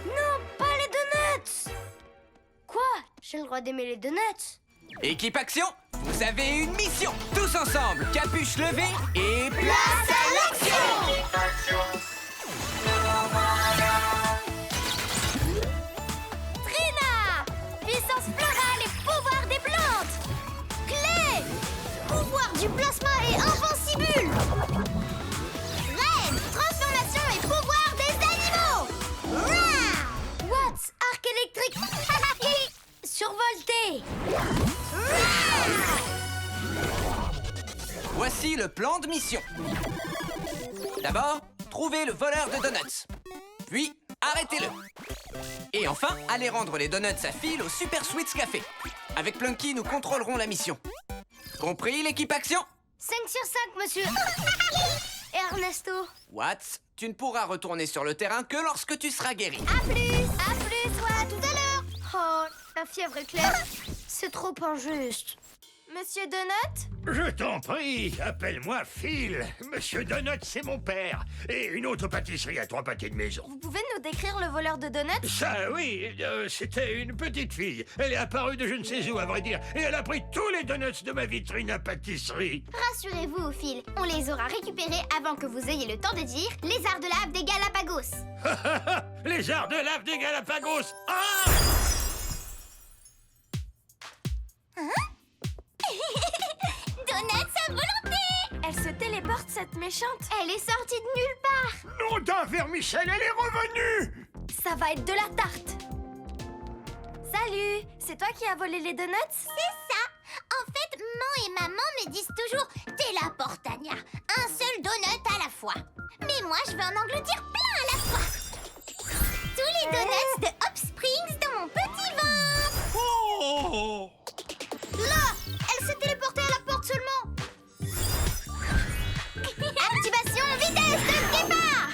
B: Non, pas les donuts. Quoi? J'ai le droit d'aimer les donuts.
A: Équipe Action, vous avez une mission. Tous ensemble, capuche levée et place à l'action.
F: Trina! Puissance florale et pouvoir des plantes! Clé! Pouvoir du plasma et invincible! Reine! Transformation et pouvoir des animaux! Rah!
B: Watts, arc électrique. Survolté.
A: Voici le plan de mission. D'abord, trouvez le voleur de donuts. Puis, arrêtez-le. Et enfin, allez rendre les donuts à Phil au Super Sweets Café. Avec Plunky, nous contrôlerons la mission. Compris, l'équipe Action?
B: 5 sur 5, monsieur. Et Ernesto?
A: Watts, tu ne pourras retourner sur le terrain que lorsque tu seras guéri.
F: À plus, ouais, à tout à l'heure!
B: Oh, la fièvre éclair. C'est trop injuste.
F: Monsieur Donut?
D: Je t'en prie, appelle-moi Phil. Monsieur Donut, c'est mon père. Et une autre pâtisserie à 3 pâtés de maison.
F: Vous pouvez nous décrire le voleur de donuts?
D: Ça, oui, c'était une petite fille. Elle est apparue de je ne sais où, à vrai dire. Et elle a pris tous les donuts de ma vitrine à pâtisserie.
F: Rassurez-vous, Phil, on les aura récupérés avant que vous ayez le temps de dire les arts de lave des Galapagos.
D: Les arts de lave des Galapagos. Ah!
F: Donuts à volonté! Elle se téléporte, cette méchante. Elle est sortie de nulle part.
D: Nom d'un vermicelle, elle est revenue.
F: Ça va être de la tarte. Salut, c'est toi qui as volé les donuts? C'est ça. En fait, maman et maman me disent toujours téléporte, Tania. Un seul donut à la fois. Mais moi, je veux en engloutir plein à la fois. Tous les donuts de Hop Springs dans mon petit ventre.
D: Oh!
F: Là, elle s'est téléportée à la porte seulement. Activation vitesse de départ.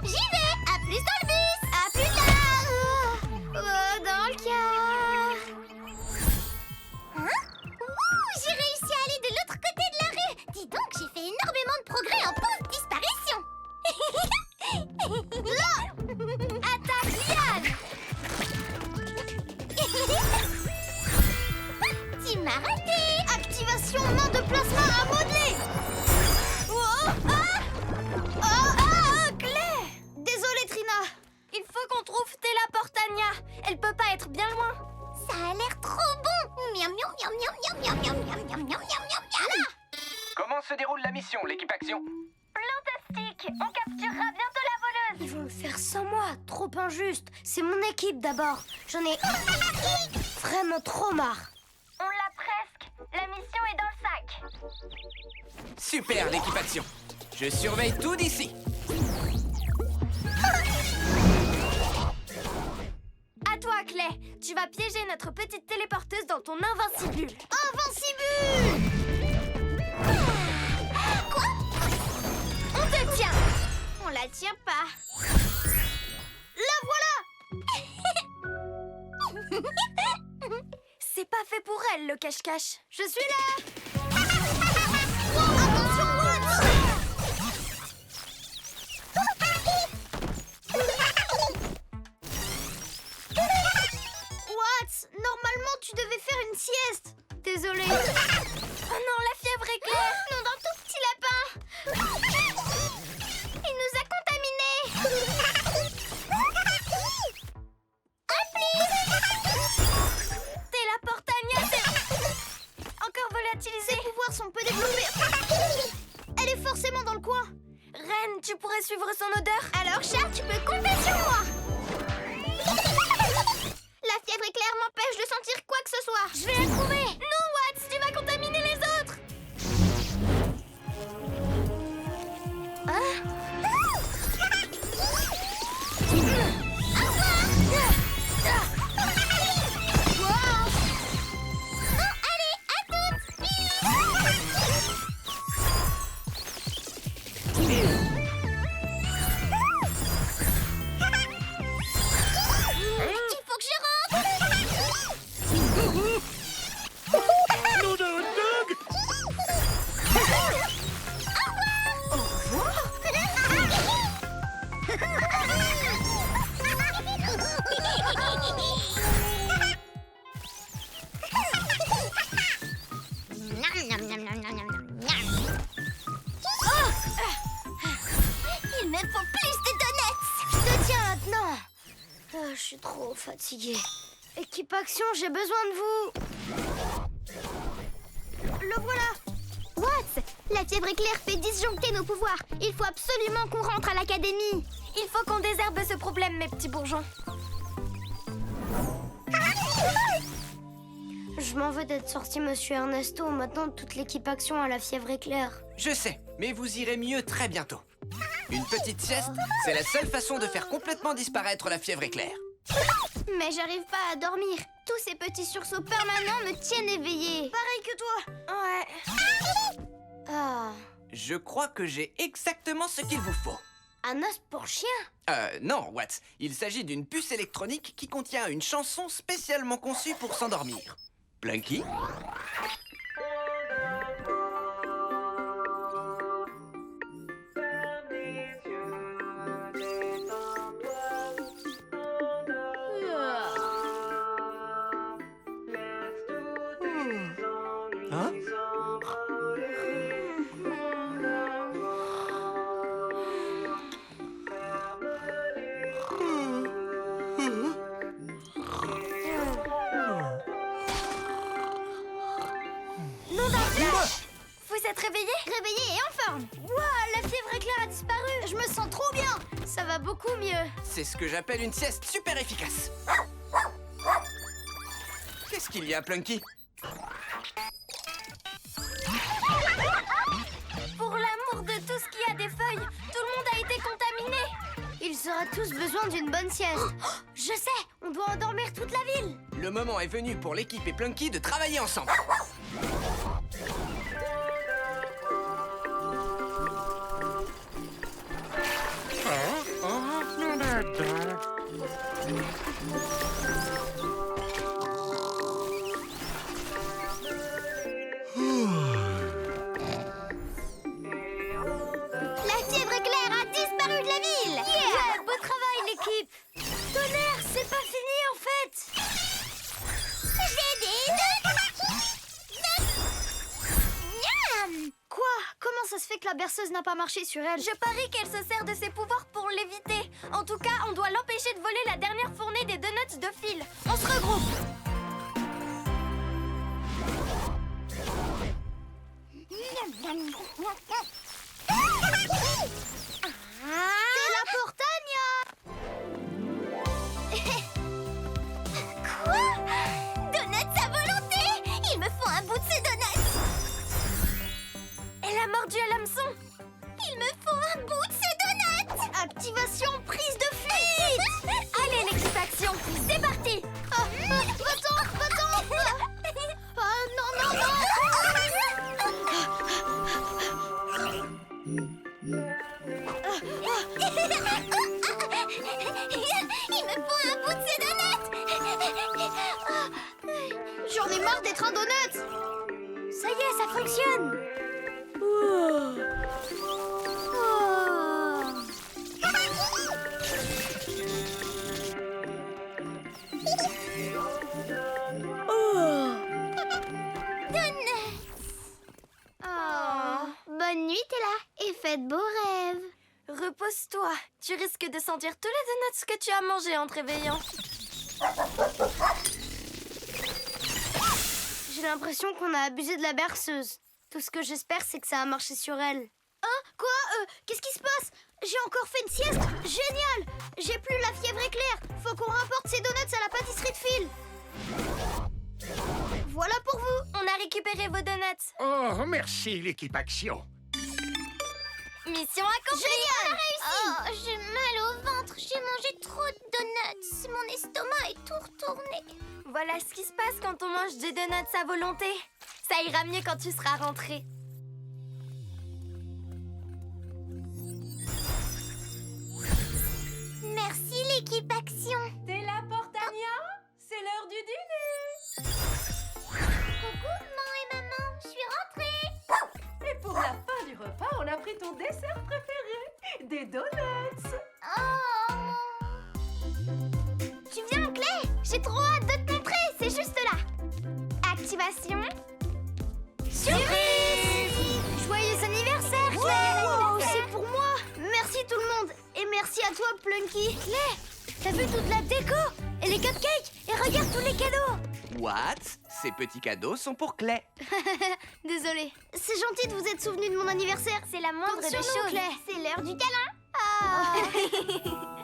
F: J'y vais. À plus dans le bus. À plus tard. Dans le car. Hein? Ouh, j'ai réussi à aller de l'autre côté de la rue. Dis donc, j'ai fait énormément de progrès en pauvre disparition. Là, attaque Liane. Tu m'as raté. Activation main de plasma à modeler. Oh, Clé. Désolée, Trina. Il faut qu'on trouve Téléportania. Elle peut pas être bien loin. Ça a l'air trop bon. Miam, miam, miam, miam, miam, miam, miam, miam, miam, miam, miam, miam.
A: Comment se déroule la mission, l'équipe Action?
F: Fantastique. On capturera bientôt la voleuse.
B: Ils vont le faire sans moi, trop injuste. C'est mon équipe d'abord. J'en ai vraiment trop marre.
F: On l'a presque. La mission est dans le sac.
A: Super, l'équipe Action. Je surveille tout d'ici.
F: À toi, Clay. Tu vas piéger notre petite téléporteuse dans ton invincibule. Invincibule! Quoi? On te tient. On la tient pas. La voilà! C'est pas fait pour elle, le cache-cache. Je suis là! Attention, Watts! Watts, normalement tu devais faire une sieste.
B: Désolée.
F: Oh non, la fièvre éclair. Non, d'un tout petit lapin. Il nous a contaminés. À plus. Téléportania, c'est encore volatilisé. Ses pouvoirs sont peu développés. Elle est forcément dans le coin. Reine, tu pourrais suivre son odeur. Alors, chat, tu peux compter sur moi. La
B: fièvre éclair m'empêche de sentir quoi que ce soit. Je vais la trouver. Non, Watts, tu vas contaminer les autres.
E: Nom d'un dog!
B: Il me faut plus de donuts. Je te tiens maintenant. Je suis trop fatiguée. Équipe Action, j'ai besoin de vous. Le voilà. Watts, la fièvre éclair fait disjoncter nos pouvoirs. Il faut absolument qu'on rentre à l'académie. Il faut qu'on désherbe ce problème, mes petits bourgeons. Je m'en veux d'être sorti, monsieur Ernesto. Maintenant, toute l'équipe Action a la fièvre éclair.
A: Je sais, mais vous irez mieux très bientôt. Une petite sieste, c'est la seule façon de faire complètement disparaître la fièvre éclair.
B: Mais j'arrive pas à dormir. Tous ces petits sursauts permanents me tiennent éveillée. Pareil que toi. Ouais. Ah.
A: Je crois que j'ai exactement ce qu'il vous faut.
B: Un os pour chien?
A: Non, Watts. Il s'agit d'une puce électronique qui contient une chanson spécialement conçue pour s'endormir. Plunky? Hein?
B: Nom d'un flash! Vous êtes réveillé? Réveillé et en forme. Waouh, la fièvre éclair a disparu. Je me sens trop bien. Ça va beaucoup mieux.
A: C'est ce que j'appelle une sieste super efficace. Qu'est-ce qu'il y a, Plunky?
B: Pour l'amour de tout ce qui a des feuilles, tout le monde a été contaminé. Ils auraient tous besoin d'une bonne sieste. Oh, je sais, on doit endormir toute la ville.
A: Le moment est venu pour l'équipe et Plunky de travailler ensemble.
B: La fièvre éclair a disparu de la ville. Yeah, beau travail l'équipe. Tonnerre, c'est pas fini en fait. J'ai des donuts. Quoi? Comment ça se fait que la berceuse n'a pas marché sur elle? Je parie qu'elle se sert de ses pouvoirs pour l'éviter. En tout cas, on doit l'empêcher de voler la dernière fournée des donuts de fil. On se regroupe. C'est la Portania. Quoi? Donuts à volonté? Il me faut un bout de ces donuts. Elle a mordu à l'hameçon. Il me faut un bout de ces donuts. Activation prise de fuite. Allez, l'équipe Action, c'est parti. Va-t'en, va-t'en. Oh non, non, non. Il me faut un bout de ces donuts. J'en ai marre d'être un donut. Ça y est, ça fonctionne. Bonne nuit, Tella, et faites beaux rêves. Repose-toi. Tu risques de sentir tous les donuts que tu as mangés en te réveillant. J'ai l'impression qu'on a abusé de la berceuse. Tout ce que j'espère, c'est que ça a marché sur elle. Quoi Qu'est-ce qui se passe? J'ai encore fait une sieste? Génial! J'ai plus la fièvre éclair. Faut qu'on rapporte ces donuts à la pâtisserie de Phil. Voilà pour vous. On a récupéré vos donuts.
D: Oh, merci, l'équipe Action.
F: Mission accomplie.
B: Génial!
F: Oh, j'ai mal au ventre. J'ai mangé trop de donuts. Mon estomac est tout retourné.
B: Voilà ce qui se passe quand on mange des donuts à volonté. Ça ira mieux quand tu seras rentré.
F: Merci l'équipe Action.
C: T'es là, Portania? C'est l'heure du dîner.
F: Coucou maman et maman, je suis rentrée.
C: Et pour la fin du repas, on a pris ton dessert préféré, des donuts.
F: Oh. Tu viens Clay? J'ai trop hâte de te montrer, c'est juste là. Activation. Surprise!
B: Joyeux anniversaire, Clay! Wow, c'est pour moi! Merci tout le monde! Et merci à toi, Plunky! Clay, t'as vu toute la déco? Et les cupcakes? Et regarde tous les cadeaux!
A: What? Ces petits cadeaux sont pour Clay.
B: Désolée. C'est gentil de vous être souvenu de mon anniversaire.
F: C'est la moindre des choses.
B: Clay.
F: C'est l'heure du câlin.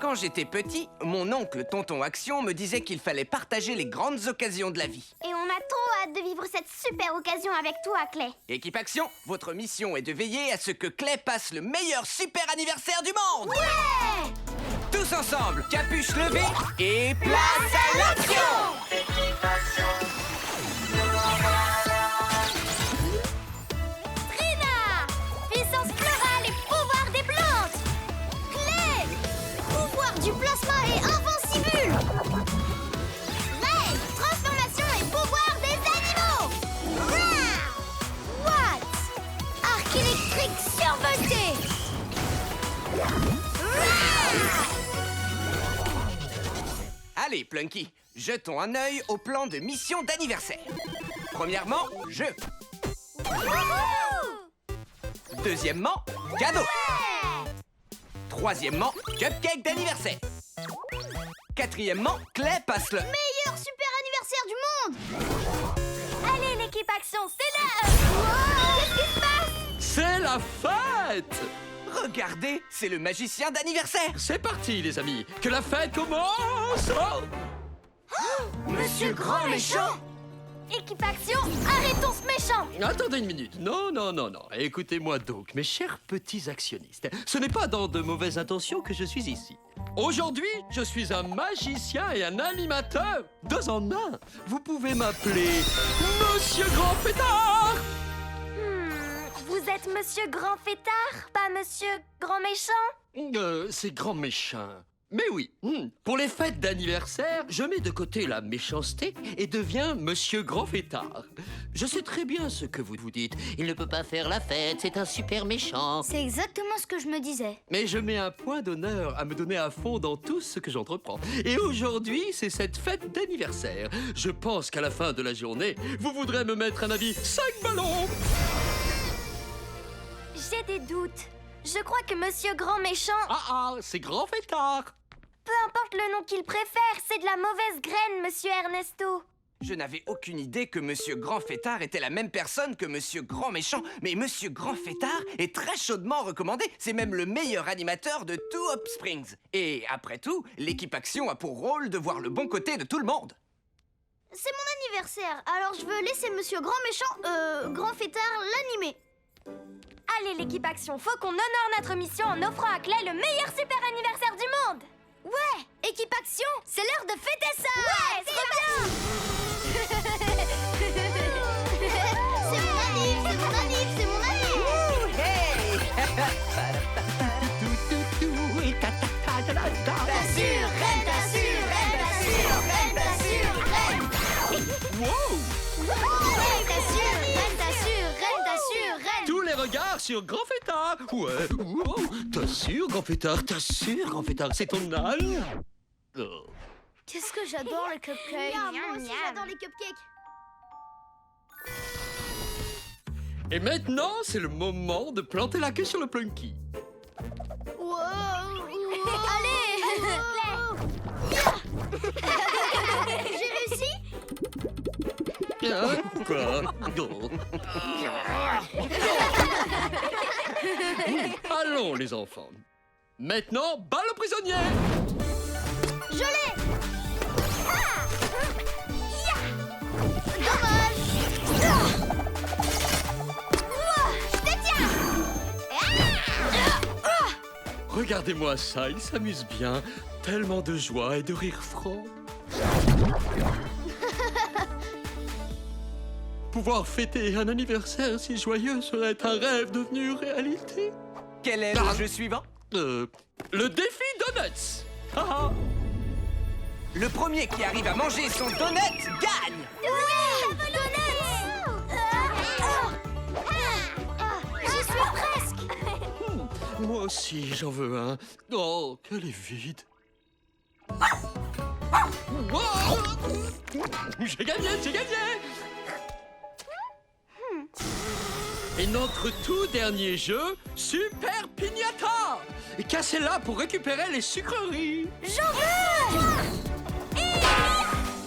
A: Quand j'étais petit, mon oncle Tonton Action me disait qu'il fallait partager les grandes occasions de la vie.
F: Et on a trop hâte de vivre cette super occasion avec toi, Clay.
A: Équipe Action, votre mission est de veiller à ce que Clay passe le meilleur super anniversaire du monde.
F: Ouais!
A: Tous ensemble, capuche levée et place à l'action!
F: Trina! Puissance florale et pouvoir des plantes. Clay!
B: Pouvoir du plasma et invincible!
F: Ray! Transformation et pouvoir des animaux. Rah!
B: What? Arc électrique survolté!
A: Allez, Plunky, jetons un œil au plan de mission d'anniversaire. Premièrement, jeu.
F: Wouhou!
A: Deuxièmement, cadeau.
F: Ouais!
A: Troisièmement, cupcake d'anniversaire. Quatrièmement, Clay passe le...
B: Meilleur super anniversaire du monde!
F: Allez, l'équipe Action, c'est l'heure! Qu'est-ce qui se passe?
E: C'est la fête!
A: Regardez, c'est le magicien d'anniversaire.
E: C'est parti, les amis. Que la fête commence! Oh!
A: Monsieur Grand Méchant.
F: Équipe Action, arrêtons ce méchant!
E: Attendez une minute. Non, non, non, non. Écoutez-moi donc, mes chers petits actionnistes. Ce n'est pas dans de mauvaises intentions que je suis ici. Aujourd'hui, je suis un magicien et un animateur. Deux en un. Vous pouvez m'appeler Monsieur Grand Fêtard.
F: Vous êtes Monsieur Grand Fêtard, pas Monsieur Grand Méchant?
E: C'est grand méchant. Mais oui, pour les fêtes d'anniversaire, je mets de côté la méchanceté et deviens Monsieur Grand Fêtard. Je sais très bien ce que vous vous dites. Il ne peut pas faire la fête, c'est un super méchant.
B: C'est exactement ce que je me disais.
E: Mais je mets un point d'honneur à me donner à fond dans tout ce que j'entreprends. Et aujourd'hui, c'est cette fête d'anniversaire. Je pense qu'à la fin de la journée, vous voudrez me mettre un avis 5 ballons.
F: J'ai des doutes. Je crois que Monsieur Grand Méchant,
E: C'est Grand Fêtard.
F: peu importe le nom qu'il préfère, c'est de la mauvaise graine, Monsieur Ernesto.
A: Je n'avais aucune idée que Monsieur Grand Fêtard était la même personne que Monsieur Grand Méchant. Mais Monsieur Grand Fêtard est très chaudement recommandé. C'est même le meilleur animateur de tout Hop Springs. Et après tout, l'équipe Action a pour rôle de voir le bon côté de tout le monde.
B: C'est mon anniversaire, alors je veux laisser Monsieur Grand Méchant, Grand Fêtard, l'animer.
F: Allez, l'équipe Action, faut qu'on honore notre mission en offrant à Clay le meilleur super anniversaire du monde.
B: Ouais, équipe Action, c'est l'heure de fêter ça!
F: Ouais, trop bien.
B: C'est mon anniv, c'est mon anniv, c'est mon anniv!
A: T'assures, reine, t'assures, reine, t'assures, reine, t'assures, reine.
B: Reine t'assure, reine t'assure, reine t'assure, reine!
E: Tous les regards sur Grand Fêtard. Ouais, wow. T'assures, Grand Fêtard, t'assures, Grand Fêtard, c'est ton âne. Oh.
B: Qu'est-ce que j'adore les cupcakes!
F: Miam,
B: Moi aussi
F: miam.
B: j'adore les cupcakes!
E: Et maintenant, c'est le moment de planter la queue sur le Plunky.
B: Wow!
F: Allez,
B: J'ai réussi?
E: Hein? Quoi? Oh. Allons, les enfants. Maintenant, balle aux prisonniers.
B: Je l'ai. Dommage. Je te tiens.
E: Regardez-moi ça, ils s'amusent bien. Tellement de joie et de rire franc. Pouvoir fêter un anniversaire si joyeux serait un rêve devenu réalité.
A: Quel est le jeu suivant?
E: Le défi Donuts. Ah,
A: Le premier qui arrive à manger son donut gagne.
B: J'y suis presque.
E: moi aussi, j'en veux un. Oh, qu'elle est vide. Oh, j'ai gagné, j'ai gagné. Et notre tout dernier jeu, Super Piñata. Et cassez-la pour récupérer les sucreries.
B: J'en veux.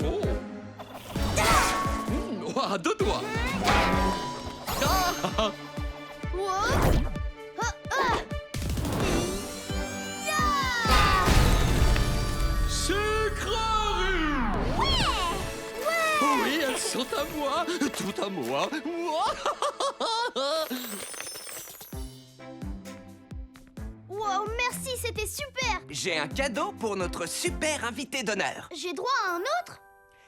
E: Oh. Oh, à deux doigts. Ah. Sucreries. Oui, elles sont à moi, tout à moi.
B: Wow, merci, c'était super.
A: J'ai un cadeau pour notre super invité d'honneur.
B: J'ai droit à un autre?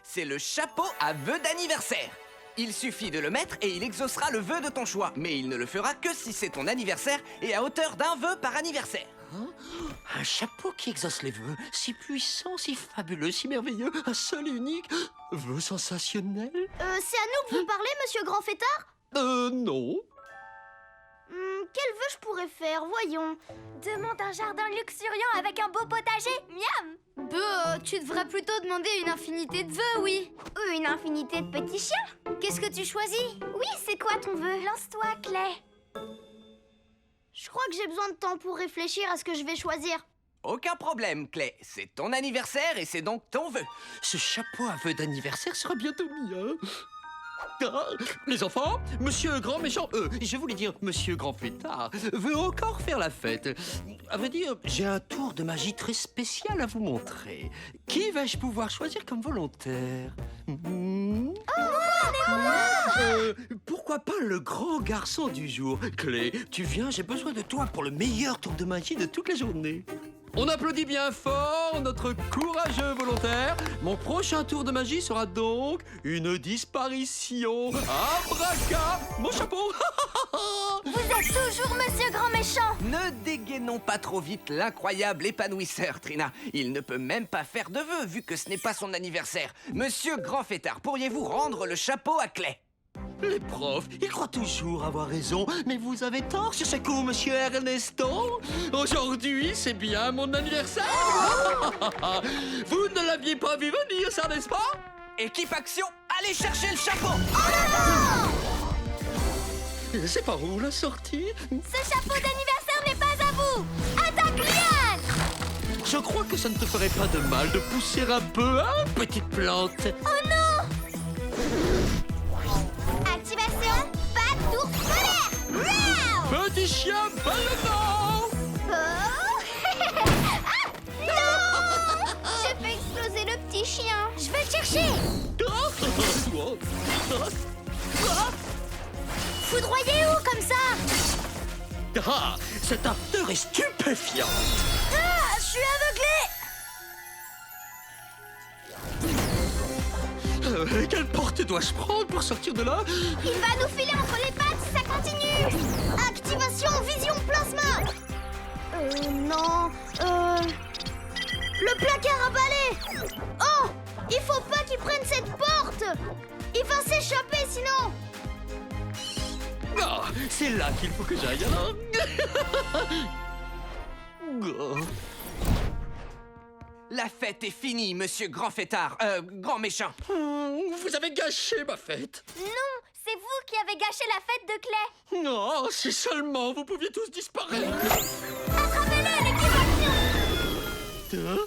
A: C'est le chapeau à vœux d'anniversaire. Il suffit de le mettre et il exaucera le vœu de ton choix. Mais il ne le fera que si c'est ton anniversaire et à hauteur d'un vœu par anniversaire.
E: Un chapeau qui exauce les vœux, si puissant, si fabuleux, si merveilleux, un seul et unique vœu sensationnel.
B: C'est à nous que vous parlez, monsieur Grand Fêtard?
E: Non.
B: Quel vœu je pourrais faire, voyons. Demande un jardin luxuriant avec un beau potager, miam. Tu devrais plutôt demander une infinité de vœux, oui. Ou une infinité de petits chiens. Qu'est-ce que tu choisis? Oui, c'est quoi ton vœu? Lance-toi, Clay. Je crois que j'ai besoin de temps pour réfléchir à ce que je vais choisir.
A: Aucun problème, Clay. C'est ton anniversaire et c'est donc ton vœu.
E: Ce chapeau à vœux d'anniversaire sera bientôt mien. Ah, les enfants, monsieur Grand Méchant, je voulais dire monsieur Grand Fêtard, veut encore faire la fête. À vrai dire, j'ai un tour de magie très spécial à vous montrer. Qui vais-je pouvoir choisir comme volontaire? Pourquoi pas le grand garçon du jour? Clé, tu viens, j'ai besoin de toi pour le meilleur tour de magie de toute la journée. On applaudit bien fort notre courageux volontaire. Mon prochain tour de magie sera donc une disparition. Abraca, mon chapeau.
B: Vous êtes toujours monsieur Grand Méchant.
A: Ne dégainons pas trop vite l'incroyable épanouisseur, Trina. Il ne peut même pas faire de vœux vu que ce n'est pas son anniversaire. Monsieur Grand Fêtard, pourriez-vous rendre le chapeau à Clay?
E: Les profs, ils croient toujours avoir raison, mais vous avez tort sur ce coup, monsieur Ernesto. Aujourd'hui, c'est bien mon anniversaire. Vous ne l'aviez pas vu venir, ça, n'est-ce pas?
A: Équipe action, allez chercher le chapeau.
E: C'est par où la sortie?
B: Ce chapeau d'anniversaire n'est pas à vous. Attaque, Liane.
E: Je crois que ça ne te ferait pas de mal de pousser un peu, hein, petite plante?
B: Oh non. Activation, patte d'ours polaire. Wow.
E: Petit chien ballonnant.
B: Oh. Ah, non. J'ai fait exploser le petit chien. Je vais le chercher. Foudroyez où comme ça?
E: Ah, cette ardeur est stupéfiante.
B: Ah, je suis aveuglé.
E: Quelle porte dois-je prendre pour sortir de là?
B: Il va nous filer entre les pattes si ça continue. Activation vision plasma. Non. Le placard à balai. Oh, il faut pas qu'il prenne cette porte. Il va s'échapper sinon.
E: Ah, c'est là qu'il faut que j'aille alors.
A: La fête est finie, monsieur Grand Fêtard. Grand Méchant.
E: Vous avez gâché ma fête.
B: Non, c'est vous qui avez gâché la fête de Clay.
E: Non, si seulement vous pouviez tous disparaître.
B: Attrapez-le, l'équipe action.
E: Hein?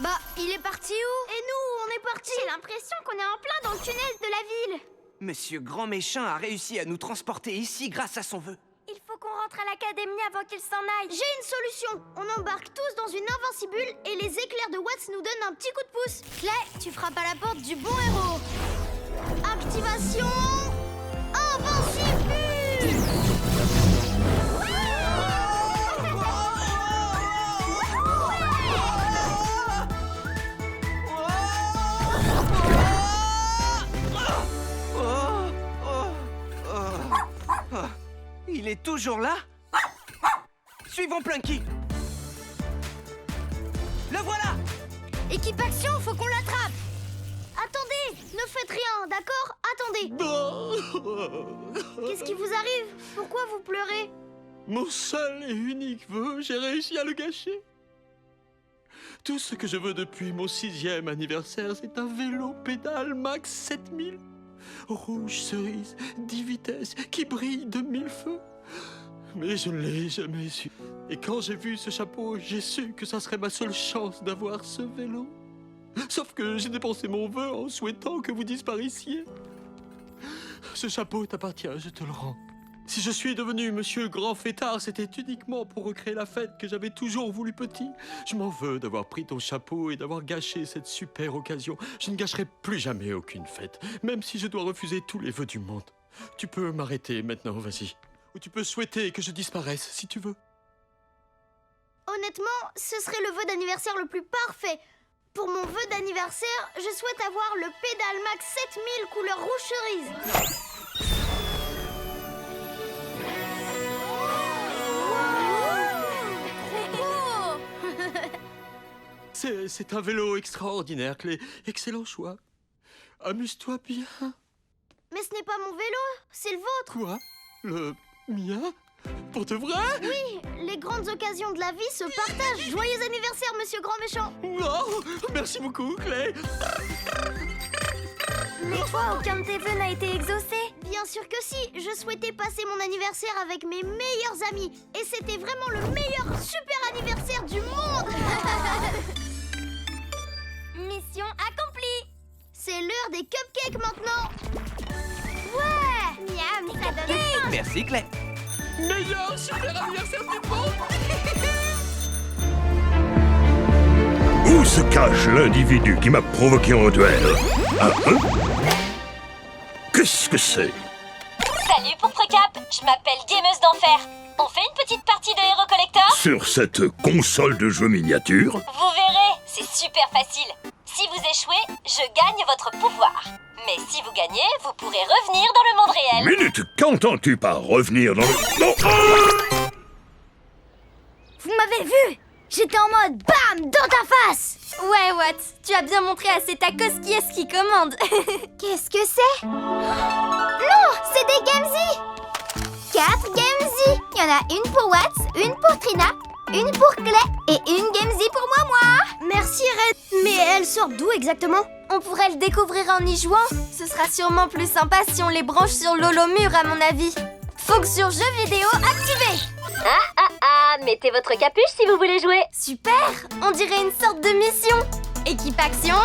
B: Bah, il est parti où? Et nous, on est parti. J'ai l'impression qu'on est en plein dans le tunnel de la ville.
A: Monsieur Grand Méchant a réussi à nous transporter ici grâce à son vœu.
B: Il faut qu'on rentre à l'académie avant qu'il s'en aille. J'ai une solution. On embarque tous dans une invincibule et les éclairs de Watts nous donnent un petit coup de pouce. Clay, tu frappes à la porte du bon héros. Activation invincibule.
A: Il est toujours là? Suivons Plunky. Le voilà!
B: Équipe action, faut qu'on l'attrape. Attendez, ne faites rien, d'accord? Attendez. Qu'est-ce qui vous arrive? Pourquoi vous pleurez?
E: Mon seul et unique vœu, j'ai réussi à le gâcher. Tout ce que je veux depuis mon 6e anniversaire, c'est un vélo pédale max 7000. Rouge cerise, 10 vitesses, qui brille de 1000 feux. Mais je ne l'ai jamais su. Et quand j'ai vu ce chapeau, j'ai su que ça serait ma seule chance d'avoir ce vélo. Sauf que j'ai dépensé mon vœu en souhaitant que vous disparaissiez. Ce chapeau t'appartient, je te le rends. Si je suis devenu Monsieur Grand Fêtard, c'était uniquement pour recréer la fête que j'avais toujours voulu petit. Je m'en veux d'avoir pris ton chapeau et d'avoir gâché cette super occasion. Je ne gâcherai plus jamais aucune fête, même si je dois refuser tous les vœux du monde. Tu peux m'arrêter maintenant, vas-y. Ou tu peux souhaiter que je disparaisse, si tu veux.
B: Honnêtement, ce serait le vœu d'anniversaire le plus parfait. Pour mon vœu d'anniversaire, je souhaite avoir le Pédale Max 7000 couleur rouge cerise.
E: C'est un vélo extraordinaire, Clé. Excellent choix. Amuse-toi bien.
B: Mais ce n'est pas mon vélo, c'est le vôtre.
E: Quoi? Le mien? Pour de vrai?
B: Oui, les grandes occasions de la vie se partagent. Joyeux anniversaire, Monsieur Grand Méchant.
E: Oh, merci beaucoup, Clé.
B: Mais toi, aucun de tes vœux n'a été exaucé. Bien sûr que si, je souhaitais passer mon anniversaire avec mes meilleurs amis. Et c'était vraiment le meilleur super anniversaire du monde.
F: Mission accomplie.
B: C'est l'heure des cupcakes maintenant. Ouais, miam, ça donne faim.
A: Merci, Clay.
E: Meilleur super anniversaire du monde.
D: Où se cache l'individu qui m'a provoqué en duel? Qu'est-ce que c'est?
G: Salut Pourprecap, je m'appelle Gameuse d'Enfer. On fait une petite partie de Hero Collector?
D: Sur cette console de jeu miniature?
G: Vous verrez, c'est super facile. Si vous échouez, je gagne votre pouvoir. Mais si vous gagnez, vous pourrez revenir dans le monde réel.
D: Minute, qu'entends-tu par revenir dans le... Non.
B: Vous m'avez vu? J'étais en mode BAM dans ta face.
F: Ouais, Watts, tu as bien montré à cet tacos qui est-ce qui commande.
B: Qu'est-ce que c'est? Non, c'est des Gamesy. 4 Gamesy. Il y en a une pour Watts, une pour Trina, une pour Clay et une Gamesy pour moi. Merci Red. Mais elles sortent d'où exactement?
F: On pourrait le découvrir en y jouant. Ce sera sûrement plus sympa si on les branche sur l'holomur, à mon avis. Fonction jeu vidéo activée.
G: Mettez votre capuche si vous voulez jouer.
F: Super, on dirait une sorte de mission. Équipe action,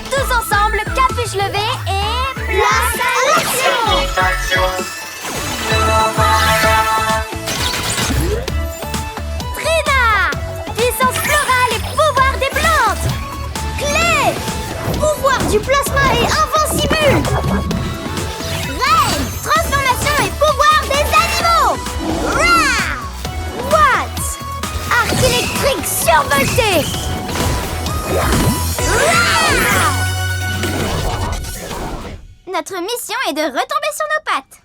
F: tous ensemble, capuche levée et... place à l'action. Trina, puissance florale et pouvoir des plantes.
B: Clay, pouvoir du plasma et invincible.
F: Ray, transformation et pouvoir des animaux.
B: Rah! Watts, arc électrique survolté.
F: Notre mission est de retomber sur nos pattes.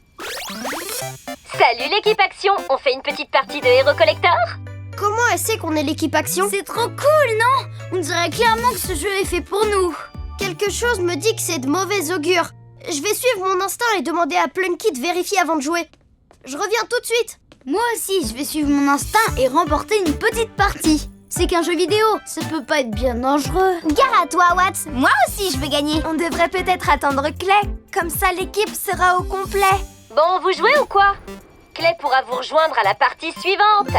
G: Salut l'équipe Action, on fait une petite partie de Hero Collector?
B: Comment elle sait qu'on est l'équipe action?
F: C'est trop cool, non?
B: On dirait clairement que ce jeu est fait pour nous. Quelque chose me dit que c'est de mauvais augure. Je vais suivre mon instinct et demander à Plunky de vérifier avant de jouer. Je reviens tout de suite.
H: Moi aussi, je vais suivre mon instinct et remporter une petite partie. C'est qu'un jeu vidéo, ça peut pas être bien dangereux.
F: Gare à toi, Watts. Moi aussi, je vais gagner. On devrait peut-être attendre Clay. Comme ça, l'équipe sera au complet.
G: Bon, vous jouez ou quoi? Clay pourra vous rejoindre à la partie suivante.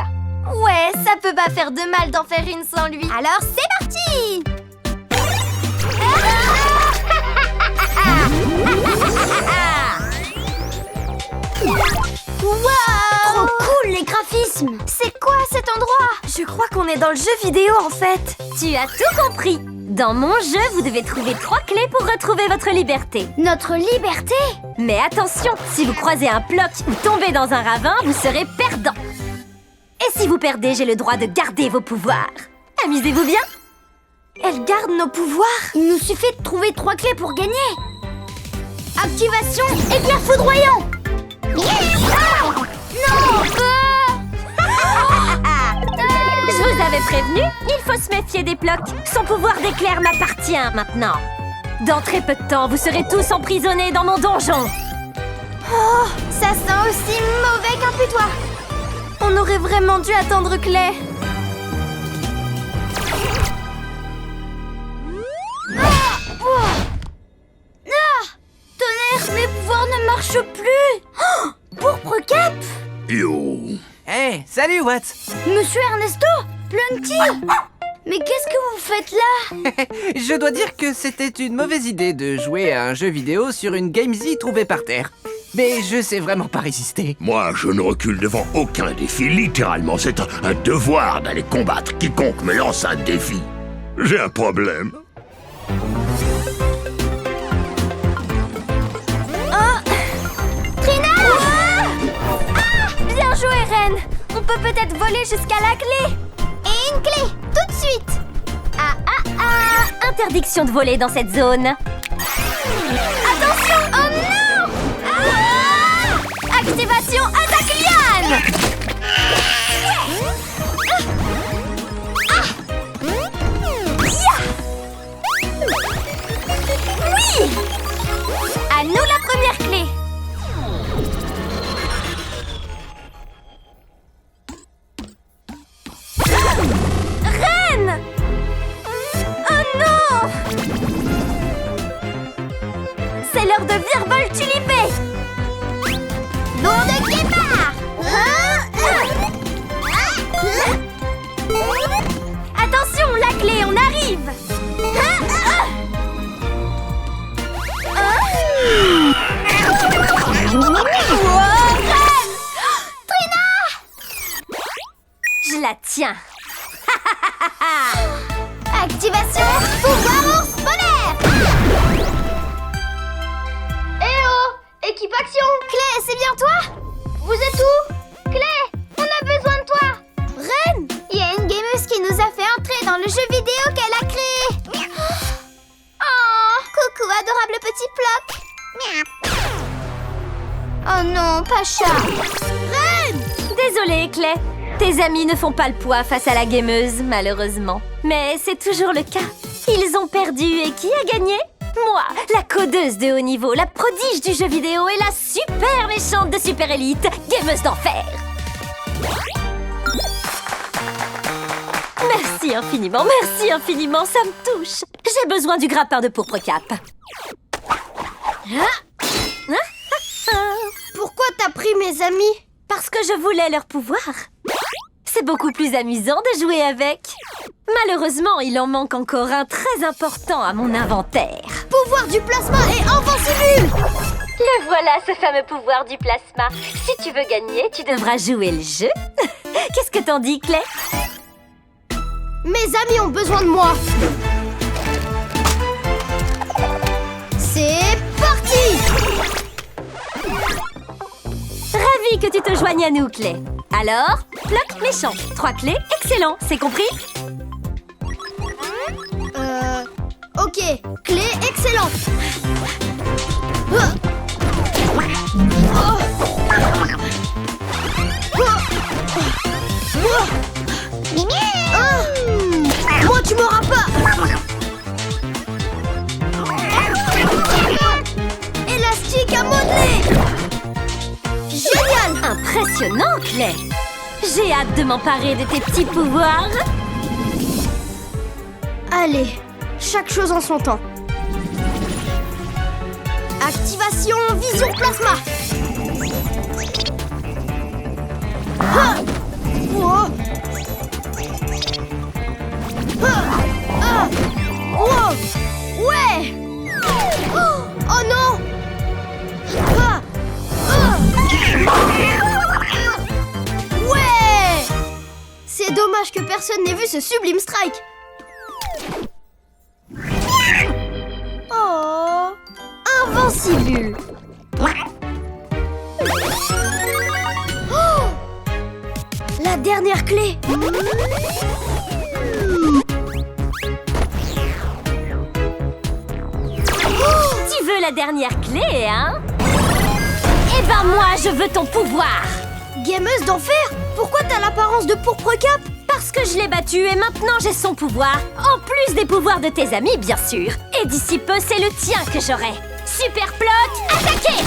F: Ouais, ça peut pas faire de mal d'en faire une sans lui. Alors, c'est parti! Je crois qu'on est dans le jeu vidéo en fait.
G: Tu as tout compris. Dans mon jeu, vous devez trouver 3 clés pour retrouver votre liberté.
B: Notre liberté?
G: Mais attention, si vous croisez un bloc ou tombez dans un ravin, vous serez perdant. Et si vous perdez, j'ai le droit de garder vos pouvoirs. Amusez-vous bien.
F: Elle garde nos pouvoirs.
B: Il nous suffit de trouver 3 clés pour gagner. Activation éclair foudroyant. Ah non.
G: Je vous avais prévenu, il faut se méfier des blocs. Son pouvoir d'éclair m'appartient maintenant. Dans très peu de temps, vous serez tous emprisonnés dans mon donjon.
B: Oh, ça sent aussi mauvais qu'un putois.
F: On aurait vraiment dû attendre Clay.
B: Tonnerre, mes pouvoirs ne marchent plus. Oh, Pourpre Cap.
D: Yo.
A: Hey, salut, Watt.
B: Monsieur Ernesto, Plunky. Mais qu'est-ce que vous faites là?
A: Je dois dire que c'était une mauvaise idée de jouer à un jeu vidéo sur une GameZ trouvée par terre. Mais je sais vraiment pas résister.
D: Moi, je ne recule devant aucun défi. Littéralement, c'est un devoir d'aller combattre quiconque me lance un défi. J'ai un problème.
F: Bien joué, Reine. On peut peut-être voler jusqu'à la clé.
B: Et une clé, tout de suite.
G: Interdiction de voler dans cette zone.
F: Attention! Oh non! Activation attaque liane! Oui! À nous la première clé. Reine! Oh non! C'est l'heure de virevol tulipé!
B: Nom de guépard.
F: Attention, la clé, on arrive!
G: Je la tiens.
B: Activation pouvoir ours polaire. Eh oh, équipe action. Clé, c'est bien toi? Vous êtes où? Clé, on a besoin de toi. Reine, il y a une gameuse qui nous a fait entrer dans le jeu vidéo qu'elle a créé. Oh, coucou adorable petit Ploc. Oh non, Pacha. Reine!
G: Désolée, Clay. Tes amis ne font pas le poids face à la gameuse, malheureusement. Mais c'est toujours le cas. Ils ont perdu et qui a gagné? Moi, la codeuse de haut niveau, la prodige du jeu vidéo et la super méchante de Super Elite, gameuse d'enfer. Merci infiniment, ça me touche. J'ai besoin du grappin de Pourpre Cap.
B: Pourquoi t'as pris mes amis?
G: Parce que je voulais leur pouvoir. C'est beaucoup plus amusant de jouer avec. Malheureusement, il en manque encore un très important à mon inventaire.
B: Pouvoir du plasma et invincible.
G: Le voilà, ce fameux pouvoir du plasma. Si tu veux gagner, tu devras jouer le jeu. Qu'est-ce que t'en dis, Clay?
B: Mes amis ont besoin de moi. C'est parti.
G: Ravi que tu te joignes à nous, Clay. Alors, bloc méchant. 3 clés, excellent, c'est compris?
B: Ok, clé excellent. Moi, tu m'auras pas. Élastique à modeler. Génial.
G: Impressionnant, Clay. J'ai hâte de m'emparer de tes petits pouvoirs.
B: Allez, chaque chose en son temps. Activation vision plasma. Ah. Oh. Ah. Ah. Oh. Ouais. Oh non. Ah. Ah. Ouais. C'est dommage que personne n'ait vu ce sublime strike. Oh, Invincible. Oh, la dernière clé.
G: Tu veux la dernière clé, hein? Eh ben moi, je veux ton pouvoir!
B: Gameuse d'enfer, pourquoi t'as l'apparence de Pourpre Cap?
G: Parce que je l'ai battu et maintenant j'ai son pouvoir, en plus des pouvoirs de tes amis, bien sûr. Et d'ici peu, c'est le tien que j'aurai. Super Plot, attaquez!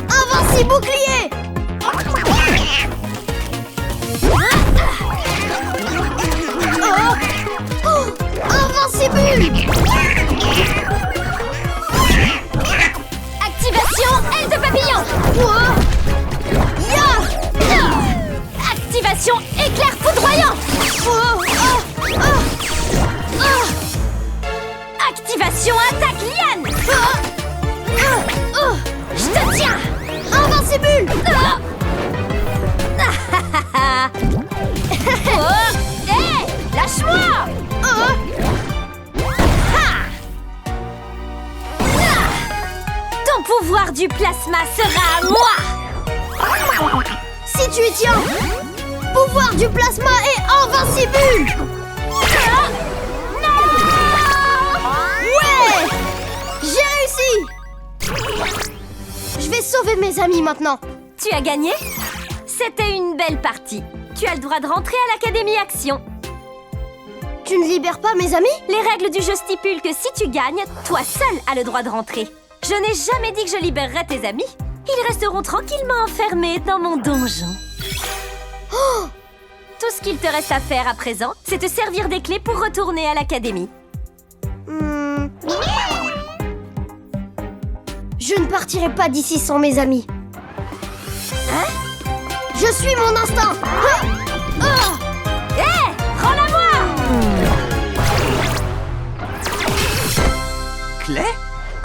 B: Invincible bouclier. Oh, Invincible.
G: Activation aile de papillon! Activation éclair foudroyant! Activation attaque liane! Je te tiens!
B: Invincible.
G: Hé! Lâche-moi! Ton pouvoir du plasma sera à moi!
B: Si tu y tiens, pouvoir du plasma est invincible. Ouais, j'ai réussi. Je vais sauver mes amis maintenant.
G: Tu as gagné? C'était une belle partie. Tu as le droit de rentrer à l'Académie Action.
B: Tu ne libères pas mes amis?
G: Les règles du jeu stipulent que si tu gagnes, toi seul as le droit de rentrer. Je n'ai jamais dit que je libérerais tes amis. Ils resteront tranquillement enfermés dans mon donjon.
B: Oh,
G: tout ce qu'il te reste à faire à présent, c'est te servir des clés pour retourner à l'académie.
B: Je ne partirai pas d'ici sans mes amis. Hein? Je suis mon instinct.
G: Hé! Rends-la-moi!
A: Clé?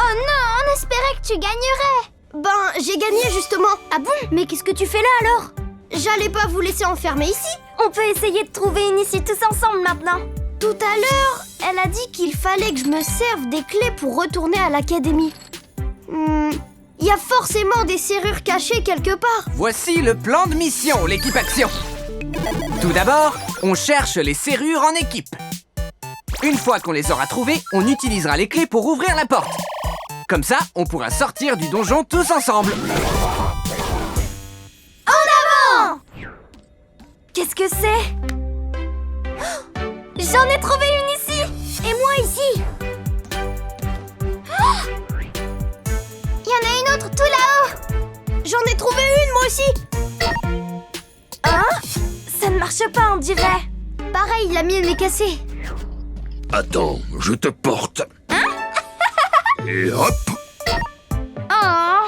B: Oh non, on espérait que tu gagnerais. Ben, j'ai gagné justement. Ah bon? Mais qu'est-ce que tu fais là alors? J'allais pas vous laisser enfermer ici.
F: On peut essayer de trouver une issue tous ensemble maintenant.
B: Tout à l'heure, elle a dit qu'il fallait que je me serve des clés pour retourner à l'académie. Il y a forcément des serrures cachées quelque part.
A: Voici le plan de mission, l'équipe Action. Tout d'abord, on cherche les serrures en équipe. Une fois qu'on les aura trouvées, on utilisera les clés pour ouvrir la porte. Comme ça, on pourra sortir du donjon tous ensemble.
B: En avant!
G: Qu'est-ce que c'est?
F: J'en ai trouvé une ici.
B: Et moi ici. Il y en a une autre tout là-haut. J'en ai trouvé une moi aussi.
F: Hein? Ça ne marche pas, on dirait.
B: Pareil, la mienne est cassée.
D: Attends, je te porte. Et hop!
B: Oh.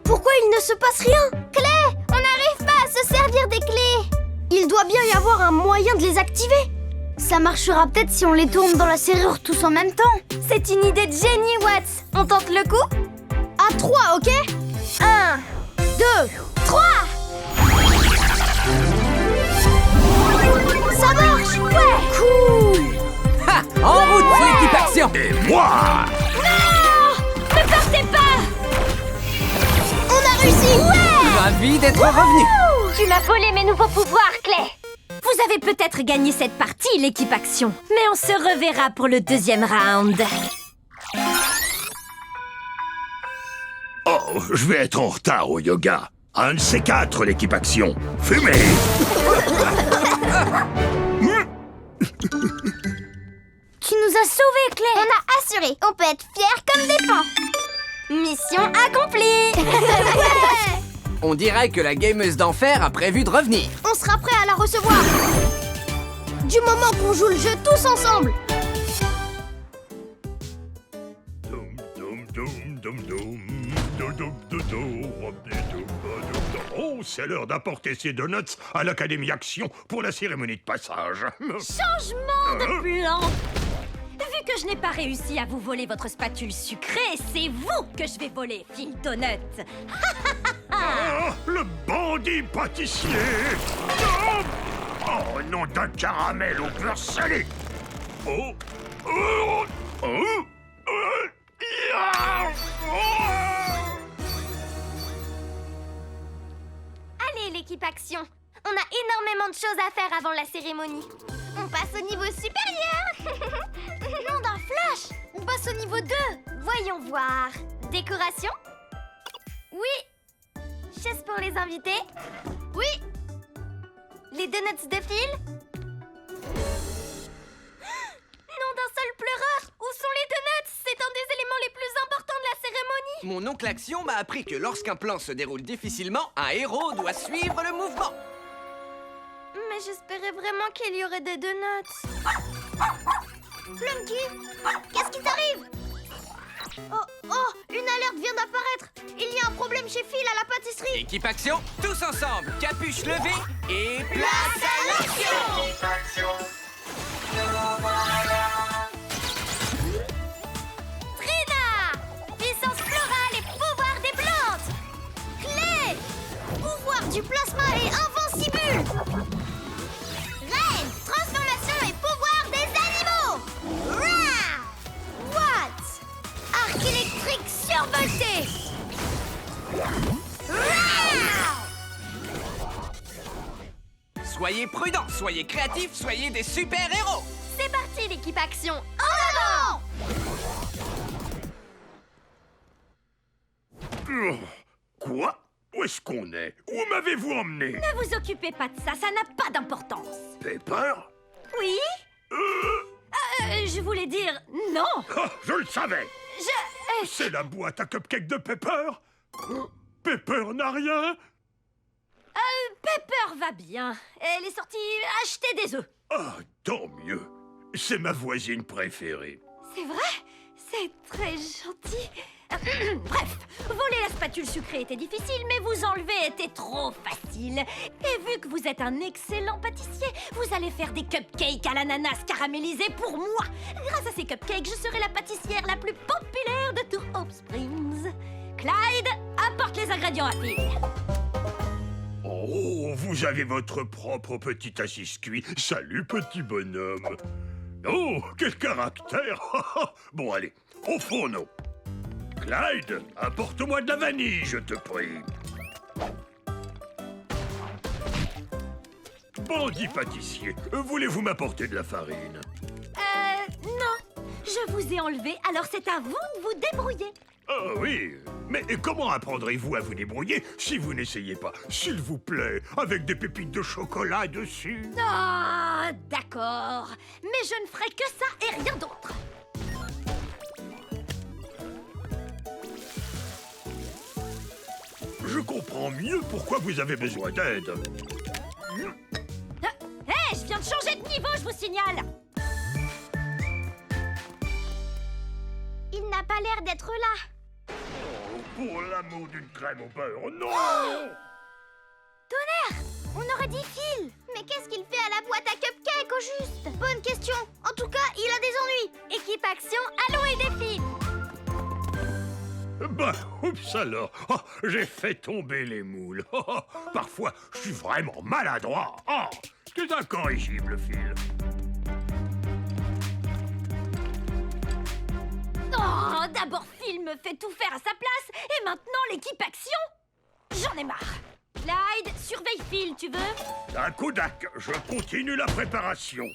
B: Pourquoi il ne se passe rien?
F: Clé, on n'arrive pas à se servir des clés.
B: Il doit bien y avoir un moyen de les activer. Ça marchera peut-être si on les tourne dans la serrure tous en même temps.
F: C'est une idée de génie, Watts. On tente le coup?
B: À 3, ok? 1, 2, 3. Ça marche. Ouais. Cool.
A: Ha! En route, l'équipe Action!
D: Et moi!
G: Ne partez pas!
B: On a réussi.
A: Ravi d'être revenu.
G: Tu m'as volé mes nouveaux pouvoirs, Clé! Vous avez peut-être gagné cette partie, l'équipe Action, mais on se reverra pour le deuxième round.
D: Oh, je vais être en retard au yoga. Un de ces quatre, l'équipe Action. Fumez!
B: Tu nous as sauvés, Clé.
F: On a assuré. On peut être fiers comme des pans. Mission accomplie.
A: On dirait que la gameuse d'enfer a prévu de revenir.
B: On sera prêt à la recevoir. Du moment qu'on joue le jeu tous ensemble.
D: Oh, c'est l'heure d'apporter ces donuts à l'Académie Action pour la cérémonie de passage.
G: Changement de plan! Vu que je n'ai pas réussi à vous voler votre spatule sucrée, c'est vous que je vais voler, Phil Donut!
D: Oh, le bandit pâtissier! Non! Oh, nom d'un caramel au beurre salé! Oh! Oh! Oh!
G: Allez, l'équipe action. On a énormément de choses à faire avant la cérémonie. On passe au niveau supérieur.
B: Nom d'un flash! On passe au niveau 2.
G: Voyons voir. Décoration? Oui. Chaise pour les invités?
B: Oui.
G: Les donuts de fil? Nom d'un seul pleureur! Où sont les donuts? C'est un des éléments les plus importants de la cérémonie.
A: Mon oncle Action m'a appris que lorsqu'un plan se déroule difficilement, un héros doit suivre le mouvement.
G: Mais j'espérais vraiment qu'il y aurait des donuts.
B: Plunky, qu'est-ce qui t'arrive? Oh, une alerte vient d'apparaître. Il y a un problème chez Phil à la pâtisserie.
A: Équipe Action, tous ensemble, capuche levée et place à l'action!
G: Trina! Puissance florale et pouvoir des plantes!
B: Clé, pouvoir du plasma et invincible. Reine, transformation et pouvoir des animaux. Rah! What? Arc électrique survolté. Rah!
A: Soyez prudents, soyez créatifs, soyez des super-héros!
G: C'est parti, l'équipe action!
B: En avant!
D: Quoi? Où est-ce qu'on est? Où m'avez-vous emmené?
G: Ne vous occupez pas de ça, ça n'a pas d'importance.
D: Pepper?
G: Oui? Je voulais dire non.
D: Ah, je le savais! C'est la boîte à cupcakes de Pepper? Pepper n'a rien?
G: Pepper va bien. Elle est sortie acheter des œufs.
D: Ah, tant mieux. C'est ma voisine préférée.
G: C'est vrai? C'est très gentil. Bref, voler la spatule sucrée était difficile, mais vous enlever était trop facile. Et vu que vous êtes un excellent pâtissier, vous allez faire des cupcakes à l'ananas caramélisés pour moi. Grâce à ces cupcakes, je serai la pâtissière la plus populaire de tout Hope Springs. Clyde, apporte les ingrédients à Phil.
D: Oh, vous avez votre propre petit assis-cuit. Salut, petit bonhomme. Oh, quel caractère. Bon, allez, au fourneau. Clyde, apporte-moi de la vanille, je te prie. Bandit pâtissier, voulez-vous m'apporter de la farine?
G: Non. Je vous ai enlevé, alors c'est à vous de vous débrouiller.
D: Ah oui, mais comment apprendrez-vous à vous débrouiller si vous n'essayez pas, s'il vous plaît, avec des pépites de chocolat dessus?
G: Ah, d'accord. Mais je ne ferai que ça et rien d'autre.
D: Je comprends mieux pourquoi vous avez besoin d'aide.
G: Hé, je viens de changer de niveau, je vous signale.
B: Il n'a pas l'air d'être là.
D: Oh, pour l'amour d'une crème au beurre, non!
B: Tonnerre! On aurait dit Phil. Mais qu'est-ce qu'il fait à la boîte à cupcakes au juste? Bonne question. En tout cas, il a des ennuis.
G: Équipe action, allons aider Phil.
D: Bah, oups alors, oh, j'ai fait tomber les moules. Oh, oh, parfois, je suis vraiment maladroit. Oh, t'es incorrigible, Phil.
G: Oh, d'abord Phil me fait tout faire à sa place et maintenant l'équipe action. J'en ai marre. Clyde, surveille Phil, tu veux?
D: Un Kodak, je continue la préparation.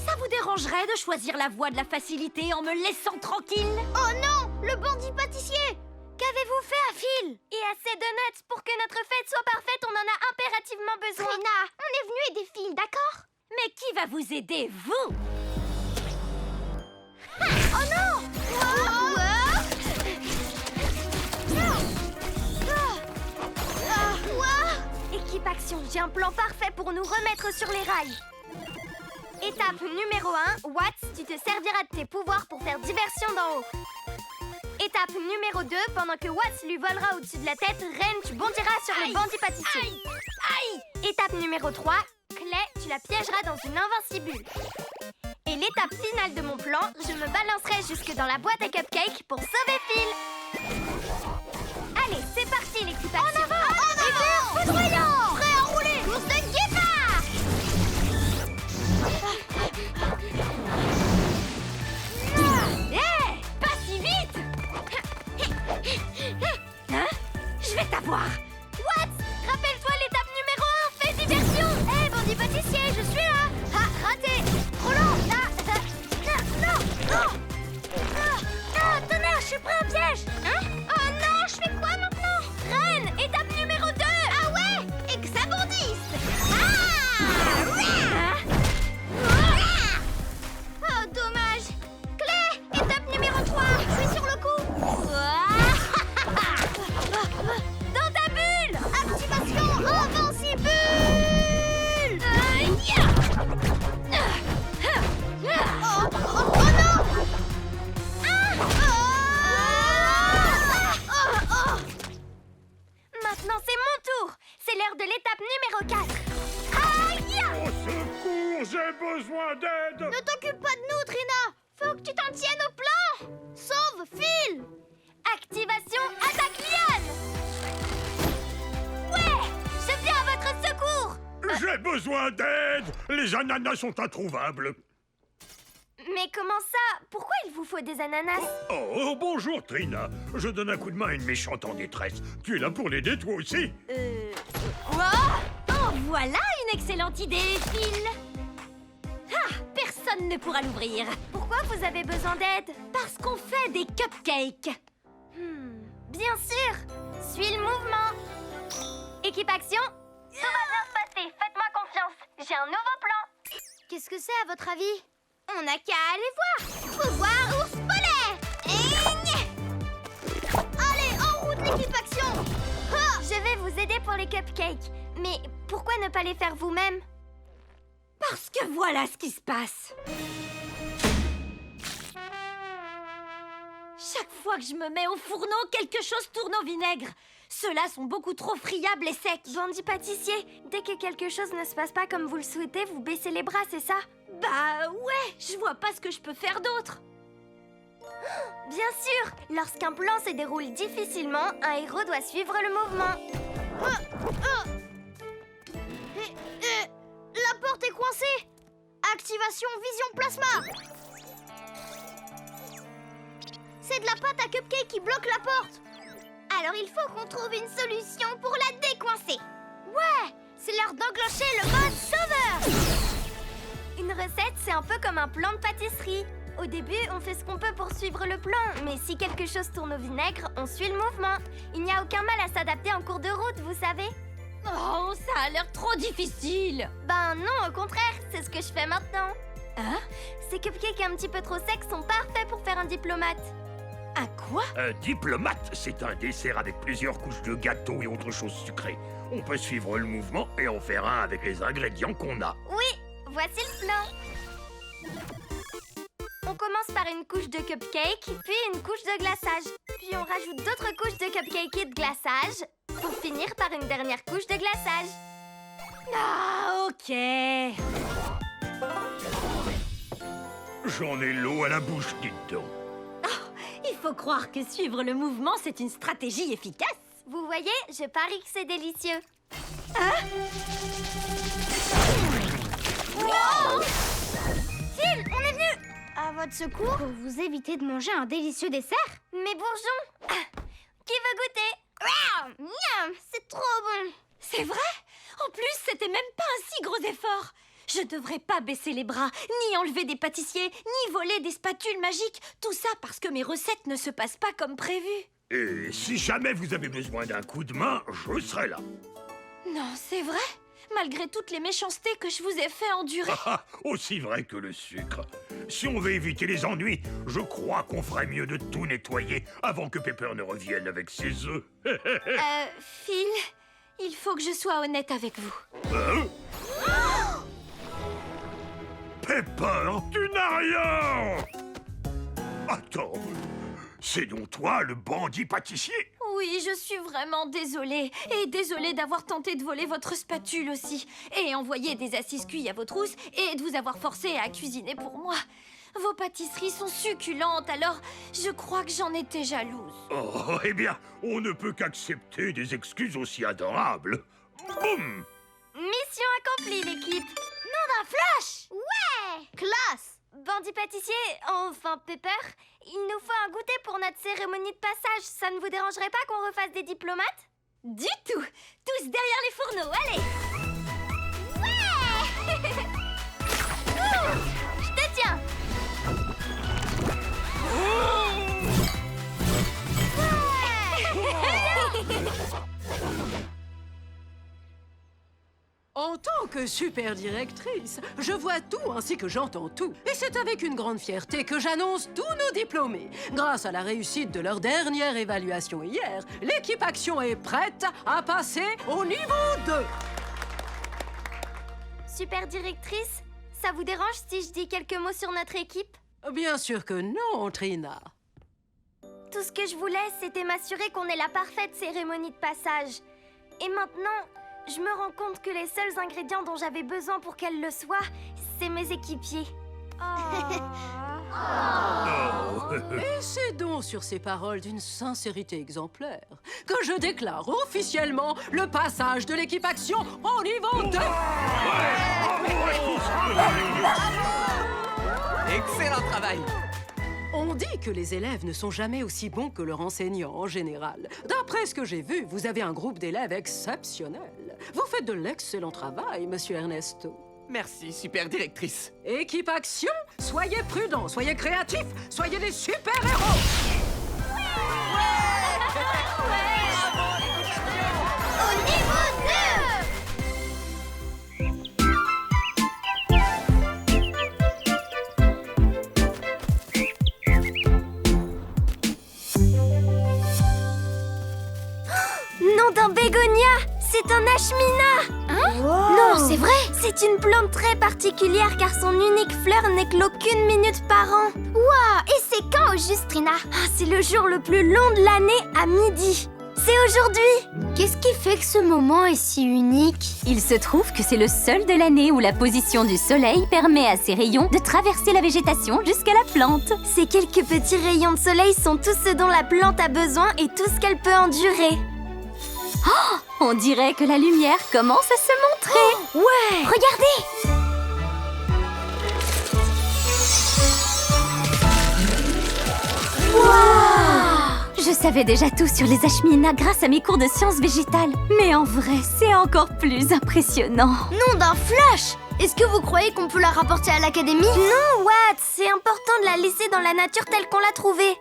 G: Ça vous dérangerait de choisir la voie de la facilité en me laissant tranquille?
B: Oh non! Le bandit pâtissier! Qu'avez-vous fait à Phil?
G: Et assez de nuts pour que notre fête soit parfaite, on en a impérativement besoin.
B: Trina, on est venu aider Phil, d'accord?
G: Mais qui va vous aider, vous?
B: Oh non!
G: Équipe action, j'ai un plan parfait pour nous remettre sur les rails. Étape numéro 1, Watts, tu te serviras de tes pouvoirs pour faire diversion d'en haut. Étape numéro 2, pendant que Watts lui volera au-dessus de la tête, Ren, tu bondiras sur le bandit pâtissier. Aïe! Étape numéro 3, Clay, tu la piégeras dans une invincible. Et l'étape
B: l'étape finale de mon plan, je me balancerai jusque dans la boîte à cupcakes pour sauver Phil. Allez, c'est parti l'équipe action. En avant, foudroyant. Prêt à rouler. Course de guépard.
G: Hé, pas si vite. Hein? Je vais t'avoir.
B: What? Rappelle-toi l'étape numéro 1, fais diversion. Hé, bandit pâtissier, je suis là. Ah, raté. Trop lent. Non. Ah, tonnerre, je suis pris au piège. Hein? Oh non, je fais quoi maintenant? Reine, étape numéro 2. Ah ouais? Et que ça bondisse. Oh, dommage. Clé, étape numéro 3. Je suis sur le coup. Dans ta bulle. Activation invincible. Oh non. Maintenant, c'est mon tour. C'est l'heure de l'étape numéro 4. Aïe!
D: Au secours, j'ai besoin d'aide.
B: Ne t'occupe pas de nous, Trina. Faut que tu t'en tiennes au plan. Sauve Phil. Activation attaque liane. Ouais, je viens à votre secours.
D: J'ai besoin d'aide. Les ananas sont introuvables.
B: Mais comment ça? Pourquoi il vous faut des ananas?
D: Oh, bonjour Trina. Je donne un coup de main à une méchante en détresse. Tu es là pour l'aider toi aussi?
G: Oh, voilà une excellente idée, Phil. Ah, personne ne pourra l'ouvrir.
B: Pourquoi vous avez besoin d'aide?
G: Parce qu'on fait des cupcakes.
B: Bien sûr. Suis le mouvement. Équipe action. Tout va bien se passer. Faites-moi confiance. J'ai un nouveau plan. Qu'est-ce que c'est à votre avis? On n'a qu'à aller voir. Pouvoir ours polaire. Allez, en route l'équipe action. Je vais vous aider pour les cupcakes. Mais pourquoi ne pas les faire vous-même?
G: Parce que voilà ce qui se passe. Chaque fois que je me mets au fourneau, quelque chose tourne au vinaigre. Ceux-là sont beaucoup trop friables et secs.
B: Bandit pâtissier, dès que quelque chose ne se passe pas comme vous le souhaitez, vous baissez les bras, c'est ça?
G: Bah ouais, je vois pas ce que je peux faire d'autre.
B: Bien sûr, lorsqu'un plan se déroule difficilement, un héros doit suivre le mouvement. La porte est coincée. Activation vision plasma. C'est de la pâte à cupcake qui bloque la porte. Alors il faut qu'on trouve une solution pour la décoincer. Ouais, c'est l'heure d'enclencher le mode sauveur. Une recette, c'est un peu comme un plan de pâtisserie. Au début, on fait ce qu'on peut pour suivre le plan, mais si quelque chose tourne au vinaigre, on suit le mouvement. Il n'y a aucun mal à s'adapter en cours de route, vous savez.
G: Oh, ça a l'air trop difficile.
B: Ben non, au contraire, c'est ce que je fais maintenant.
G: Hein?
B: Ces cupcakes un petit peu trop secs sont parfaits pour faire un diplomate.
G: Un quoi?
D: Un diplomate, c'est un dessert avec plusieurs couches de gâteau et autres choses sucrées. On peut suivre le mouvement et en faire un avec les ingrédients qu'on a.
B: Oui, voici le plan. On commence par une couche de cupcake, puis une couche de glaçage. Puis on rajoute d'autres couches de cupcake et de glaçage, pour finir par une dernière couche de glaçage.
G: Ah, ok.
D: J'en ai l'eau à la bouche, dites donc.
G: Il faut croire que suivre le mouvement, c'est une stratégie efficace.
B: Vous voyez, je parie que c'est délicieux. Wow! Phil, on est venu à votre secours pour vous éviter de manger un délicieux dessert. Mais bourgeons, qui veut goûter? Miam, c'est trop bon.
G: C'est vrai? En plus, c'était même pas un si gros effort. Je devrais pas baisser les bras, ni enlever des pâtissiers, ni voler des spatules magiques. Tout ça parce que mes recettes ne se passent pas comme prévu.
D: Et si jamais vous avez besoin d'un coup de main, je serai là.
G: Non, c'est vrai? Malgré toutes les méchancetés que je vous ai fait endurer.
D: Aussi vrai que le sucre. Si on veut éviter les ennuis, je crois qu'on ferait mieux de tout nettoyer avant que Pepper ne revienne avec ses œufs.
G: Phil, il faut que je sois honnête avec vous.
D: Hein? Pepper, tu n'as rien! Attends, c'est donc toi le bandit pâtissier?
G: Oui, je suis vraiment désolée. Et désolée d'avoir tenté de voler votre spatule aussi. Et envoyer des assis-cuits à votre housse et de vous avoir forcé à cuisiner pour moi. Vos pâtisseries sont succulentes, alors je crois que j'en étais jalouse.
D: Oh, eh bien, on ne peut qu'accepter des excuses aussi adorables. Boum!
G: Mission accomplie, l'équipe.
B: Nom d'un flash! Ouais! Classe!
G: Bandit pâtissier, enfin Pepper, il nous faut un goûter pour notre cérémonie de passage. Ça ne vous dérangerait pas qu'on refasse des diplomates? Du tout. Tous derrière les fourneaux, allez.
B: Ouais! Je te tiens!
C: En tant que super directrice, je vois tout ainsi que j'entends tout. Et c'est avec une grande fierté que j'annonce tous nos diplômés. Grâce à la réussite de leur dernière évaluation hier, l'équipe Action est prête à passer au niveau 2.
G: Super directrice, ça vous dérange si je dis quelques mots sur notre équipe?
C: Bien sûr que non, Trina.
G: Tout ce que je voulais, c'était m'assurer qu'on ait la parfaite cérémonie de passage. Et maintenant, je me rends compte que les seuls ingrédients dont j'avais besoin pour qu'elle le soit, c'est mes équipiers.
C: Et c'est donc sur ces paroles d'une sincérité exemplaire que je déclare officiellement le passage de l'équipe Action au niveau 2.
A: Excellent travail!
C: On dit que les élèves ne sont jamais aussi bons que leurs enseignants en général. D'après ce que j'ai vu, vous avez un groupe d'élèves exceptionnel. Vous faites de l'excellent travail, monsieur Ernesto.
A: Merci, super directrice.
C: Équipe Action, soyez prudents, soyez créatifs, soyez des super-héros.
B: Au niveau
G: 2! Nom d'un bégonia! C'est un ashmina!
B: Non, c'est vrai!
G: C'est une plante très particulière car son unique fleur n'éclot qu'une minute par an.
B: Waouh! Et c'est quand au juste, Trina?
G: C'est le jour le plus long de l'année à midi. C'est aujourd'hui!
B: Qu'est-ce qui fait que ce moment est si unique?
G: Il se trouve que c'est le seul de l'année où la position du soleil permet à ses rayons de traverser la végétation jusqu'à la plante. Ces quelques petits rayons de soleil sont tout ce dont la plante a besoin et tout ce qu'elle peut endurer. Oh! On dirait que la lumière commence à se montrer.
B: Ouais! Regardez!
G: Wow! Je savais déjà tout sur les ashminas grâce à mes cours de sciences végétales. Mais en vrai, c'est encore plus impressionnant.
B: Nom d'un flash! Est-ce que vous croyez qu'on peut la rapporter à l'académie?
G: Non, Watt, c'est important de la laisser dans la nature telle qu'on l'a trouvée.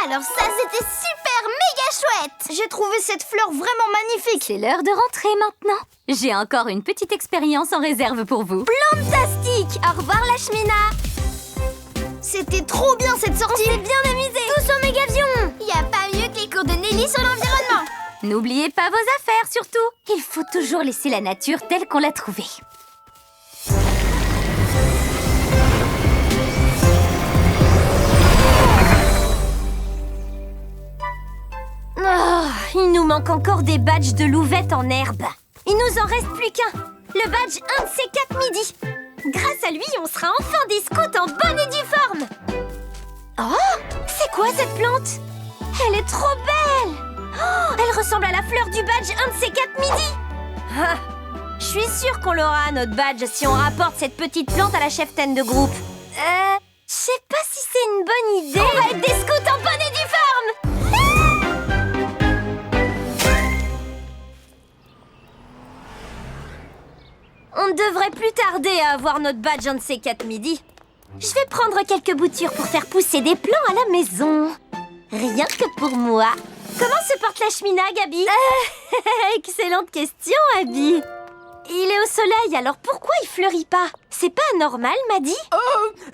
B: Alors ça, c'était super méga chouette! J'ai trouvé cette fleur vraiment magnifique!
G: C'est l'heure de rentrer maintenant. J'ai encore une petite expérience en réserve pour vous. Plantastique! Au revoir, Lashmina!
B: C'était trop bien cette sortie!
G: On s'est bien amusé!
B: Tous au mégavion! Y a pas mieux que les cours de Nelly sur l'environnement!
G: N'oubliez pas vos affaires, surtout! Il faut toujours laisser la nature telle qu'on l'a trouvée. Oh, il nous manque encore des badges de louvettes en herbe. Il nous en reste plus qu'un. Le badge 1 de ces 4 midi. Grâce à lui, on sera enfin des scouts en bonne et due forme. Oh, c'est quoi cette plante? Elle est trop belle. Oh, elle ressemble à la fleur du badge 1 de ces 4 midi. Ah, je suis sûre qu'on l'aura, notre badge, si on rapporte cette petite plante à la cheftaine de groupe. Je sais pas si c'est une bonne idée. On va être des scouts en bonne et due forme. On ne devrait plus tarder à avoir notre badge un de ces 4 midi. Je vais prendre quelques boutures pour faire pousser des plants à la maison. Rien que pour moi. Comment se porte Lashmina, Gabi? Excellente question, Abby. Il est au soleil, alors pourquoi il fleurit pas? C'est pas normal, Maddy?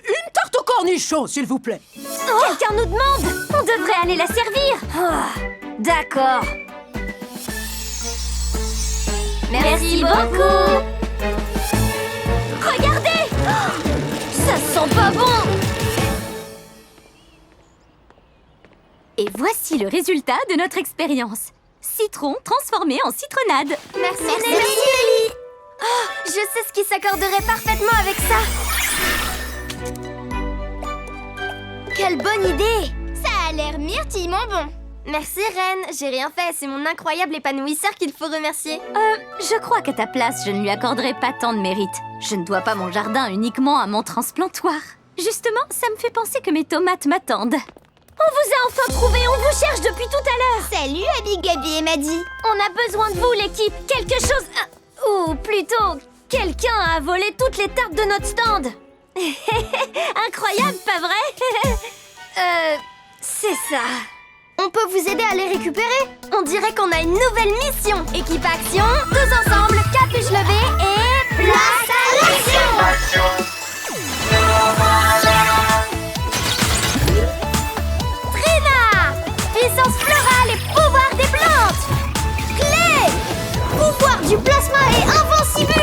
C: Une tarte au cornichon, s'il vous plaît.
G: Quelqu'un nous demande. On devrait aller la servir. D'accord. Merci beaucoup. Regardez! Ça sent pas bon! Et voici le résultat de notre expérience. Citron transformé en citronnade.
B: Merci Nelly. Oh, je sais ce qui s'accorderait parfaitement avec ça. Quelle bonne idée.
F: Ça a l'air myrtillement bon.
B: Merci Reine, j'ai rien fait, c'est mon incroyable épanouisseur qu'il faut remercier.
G: Je crois qu'à ta place, je ne lui accorderai pas tant de mérite. Je ne dois pas mon jardin uniquement à mon transplantoire. Justement, ça me fait penser que mes tomates m'attendent. On vous a enfin trouvé, on vous cherche depuis tout à l'heure.
F: Salut Abby, Gabi et Maddy.
G: On a besoin de vous, l'équipe. Quelque chose... ou plutôt, quelqu'un a volé toutes les tartes de notre stand. Incroyable, pas vrai?
B: C'est ça. On peut vous aider à les récupérer? On dirait qu'on a une nouvelle mission. Équipe action, tous ensemble, capuche levée et... place à l'action! Trina! Puissance florale et pouvoir des plantes! Clé! Pouvoir du plasma et invincible!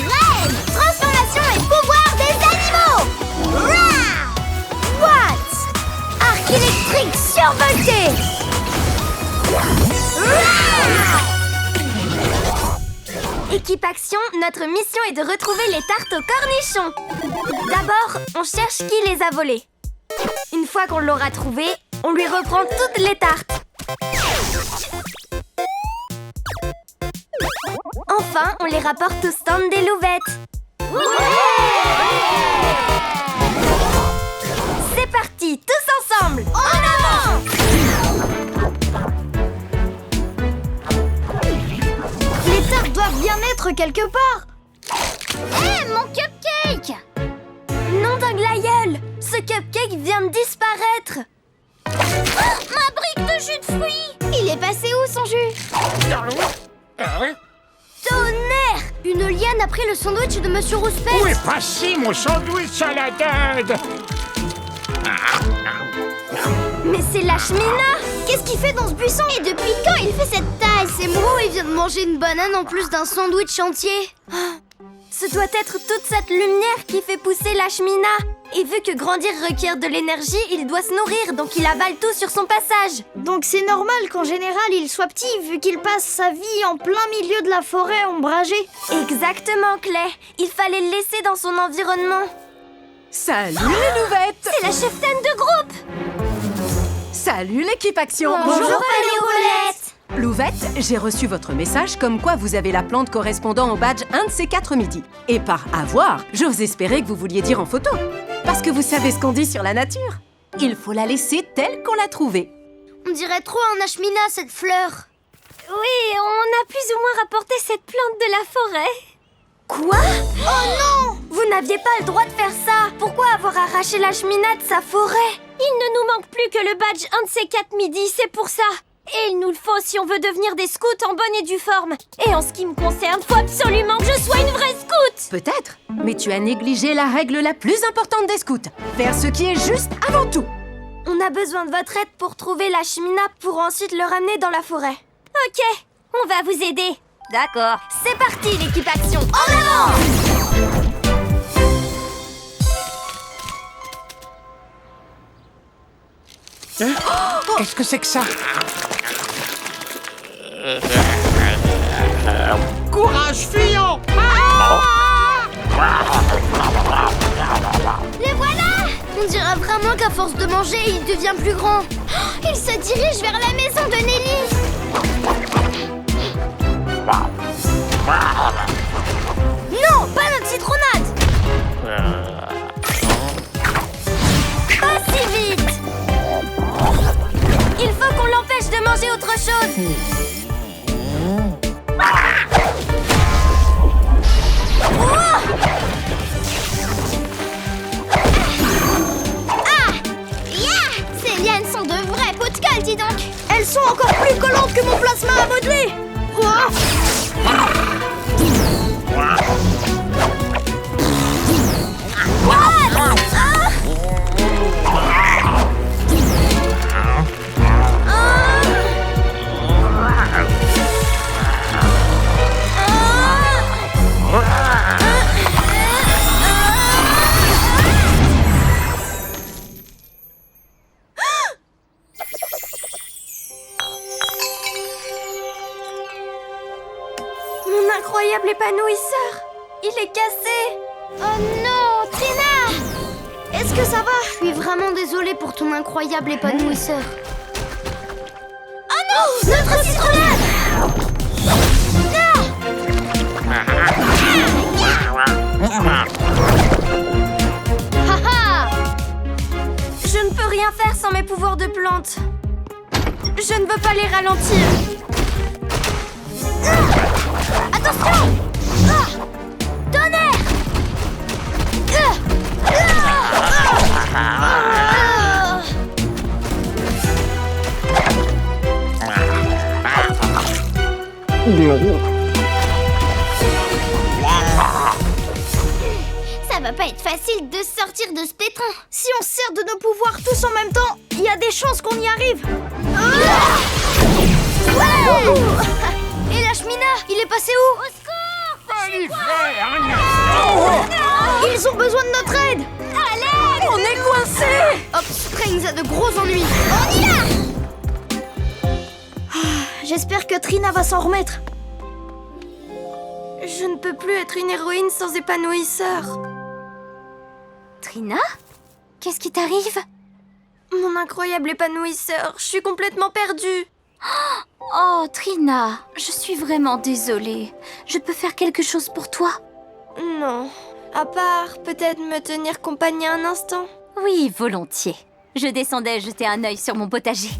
B: Reine! Transformation et pouvoir des animaux! Rah! What? Arc électrique survolté! Équipe Action, notre mission est de retrouver les tartes aux cornichons. D'abord, on cherche qui les a volées. Une fois qu'on l'aura trouvé, on lui reprend toutes les tartes. Enfin, on les rapporte au stand des Louvettes. C'est parti, tous ensemble! En avant! Les tartes doivent bien être quelque part.
F: Hé, mon cupcake!
B: Nom d'un glaïeul! Ce cupcake vient de disparaître.
F: Ma brique de jus de fruits!
B: Il est passé où son jus? Tonnerre! Une liane a pris le sandwich de Monsieur Rouspette.
I: Où est passé mon sandwich à la dinde?
B: Mais c'est Lashmina! Qu'est-ce qu'il fait dans ce buisson? Et depuis quand il fait cette taille? C'est Momo, il vient de manger une banane en plus d'un sandwich entier. Ce doit être toute cette lumière qui fait pousser Lashmina. Et vu que grandir requiert de l'énergie, il doit se nourrir, donc il avale tout sur son passage. Donc c'est normal qu'en général il soit petit, vu qu'il passe sa vie en plein milieu de la forêt ombragée. Exactement, Clay. Il fallait le laisser dans son environnement.
C: Salut les Louvettes!
B: C'est la cheftaine de groupe!
C: Salut l'équipe Action!
B: Bonjour, Paléolette!
C: Louvettes, j'ai reçu votre message comme quoi vous avez la plante correspondant au badge 1 de ces 4 midis. Et par avoir, j'ose espérer que vous vouliez dire en photo. Parce que vous savez ce qu'on dit sur la nature. Il faut la laisser telle qu'on l'a trouvée.
B: On dirait trop un Ashmina, cette fleur.
G: Oui, on a plus ou moins rapporté cette plante de la forêt.
B: Quoi? Oh non! Vous n'aviez pas le droit de faire ça. Pourquoi avoir arraché l'Ashmina de sa forêt?
G: Il ne nous manque plus que le badge 1 de ces 4 midis, c'est pour ça. Et il nous le faut si on veut devenir des scouts en bonne et due forme. Et en ce qui me concerne, faut absolument que je sois une vraie scout.
C: Peut-être, mais tu as négligé la règle la plus importante des scouts. Faire ce qui est juste avant tout.
B: On a besoin de votre aide pour trouver l'Ashmina pour ensuite le ramener dans la forêt.
G: Ok, on va vous aider.
B: D'accord. C'est parti, l'équipe Action. En avant!
I: Qu'est-ce que c'est que ça?
E: Courage, fuyons!
B: Les voilà! On dirait vraiment qu'à force de manger, il devient plus grand. Il se dirige vers la maison de Nelly. Non, pas notre citronnade! Pas si vite! Il faut qu'on l'empêche de manger autre chose. Ces lianes sont de vrais pots de colle, dis donc. Elles sont encore plus collantes que mon plasma à modeler. incroyable épanouisseur. Il est cassé. Oh non, Trina! Est-ce que ça va? Je suis vraiment désolée pour ton incroyable épanouisseur. Oh non! Notre citronnade! Haha! Je ne peux rien faire sans mes pouvoirs de plante. Je ne veux pas les ralentir. Attention! Tonnerre! Ça va pas être facile de sortir de ce pétrin. Si on sert de nos pouvoirs tous en même temps, il y a des chances qu'on y arrive. Et Lashmina, il est passé où? Au secours! Ils ont besoin de notre aide. Allez! On est coincés! Hopstrings a de gros ennuis. On y va! J'espère que Trina va s'en remettre. Je ne peux plus être une héroïne sans épanouisseur.
G: Trina? Qu'est-ce qui t'arrive?
B: Mon incroyable épanouisseur, je suis complètement perdue.
G: Oh, Trina, je suis vraiment désolée. Je peux faire quelque chose pour toi?
B: Non, à part peut-être me tenir compagnie un instant.
G: Oui, volontiers. Je descendais jeter un œil sur mon potager.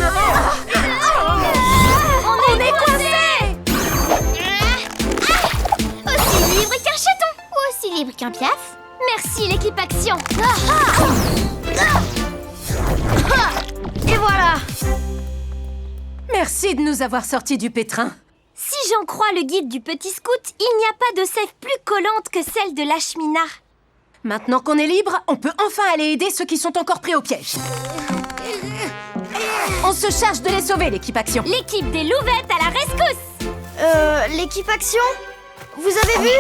B: On est coincés!
G: Aussi libre qu'un chaton! Aussi libre qu'un piaf! Merci l'équipe Action!
B: Et voilà!
C: Merci de nous avoir sortis du pétrin.
G: Si j'en crois le guide du petit scout, il n'y a pas de sève plus collante que celle de Lashmina.
C: Maintenant qu'on est libre, on peut enfin aller aider ceux qui sont encore pris au piège. On se charge de les sauver, l'équipe Action.
G: L'équipe des louvettes à la rescousse!
B: L'équipe Action? Vous avez vu?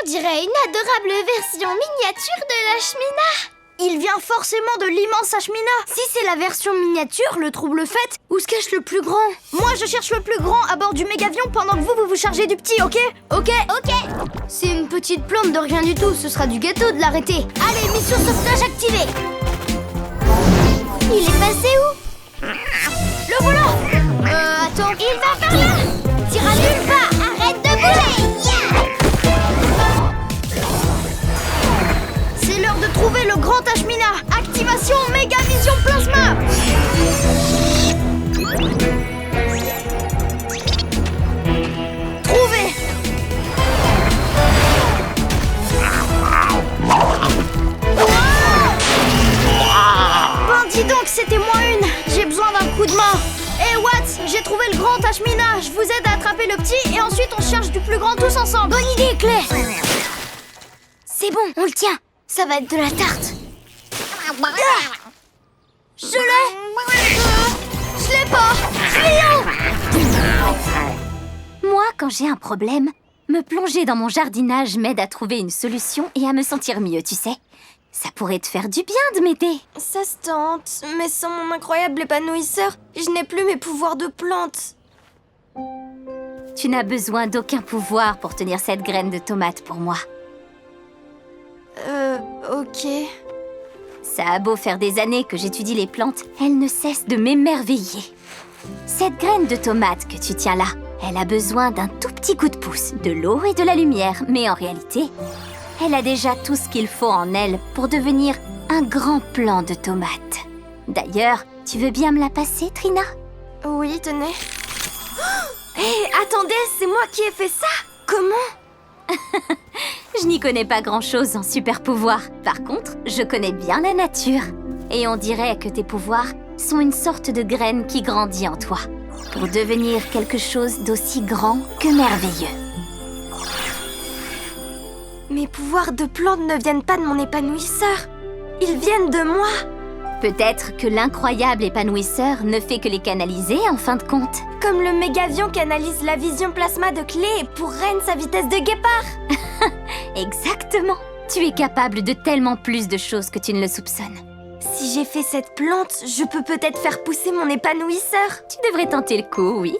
G: On dirait une adorable version miniature de Lashmina.
B: Il vient forcément de l'immense Ashmina. Si c'est la version miniature, le trouble fait, où se cache le plus grand? Moi, je cherche le plus grand à bord du mégavion pendant que vous vous chargez du petit, ok? Ok. C'est une petite plante de rien du tout, ce sera du gâteau de l'arrêter. Allez, mission sauvetage activée. Il est passé où? Le voilà. Attends. Il va par là. T'iras nulle part, arrête de bouger. C'est l'heure de trouver le grand Ashmina. Activation Méga Vision Plasma. Trouvé. Ben dis donc, c'était moi une. J'ai besoin d'un coup de main. Hé Watts, j'ai trouvé le grand Ashmina. Je vous aide à attraper le petit et ensuite on cherche du plus grand tous ensemble. Bonne idée, Claire. C'est bon, on le tient. Ça va être de la tarte. Je l'ai. Je l'ai pas.
G: Moi, quand j'ai un problème, me plonger dans mon jardinage m'aide à trouver une solution et à me sentir mieux, tu sais. Ça pourrait te faire du bien de m'aider.
B: Ça se tente, mais sans mon incroyable épanouisseur, je n'ai plus mes pouvoirs de plante.
G: Tu n'as besoin d'aucun pouvoir pour tenir cette graine de tomate pour moi.
B: Ok.
G: Ça a beau faire des années que j'étudie les plantes, elles ne cessent de m'émerveiller. Cette graine de tomate que tu tiens là, elle a besoin d'un tout petit coup de pouce, de l'eau et de la lumière. Mais en réalité, elle a déjà tout ce qu'il faut en elle pour devenir un grand plant de tomates. D'ailleurs, tu veux bien me la passer, Trina?
B: Oui, tenez. Hé, attendez, c'est moi qui ai fait ça? Comment?
G: Je n'y connais pas grand-chose en super pouvoir. Par contre, je connais bien la nature. Et on dirait que tes pouvoirs sont une sorte de graine qui grandit en toi, pour devenir quelque chose d'aussi grand que merveilleux.
B: Mes pouvoirs de plante ne viennent pas de mon épanouisseur. Ils viennent de moi.
G: Peut-être que l'incroyable épanouisseur ne fait que les canaliser en fin de compte.
B: Comme le mégavion canalise la vision plasma de Clé pour Reine sa vitesse de guépard.
G: Exactement. Tu es capable de tellement plus de choses que tu ne le soupçonnes.
B: Si
G: si j'ai fait cette plante, je peux peut-être faire pousser mon épanouisseur. Tu devrais tenter le coup, oui.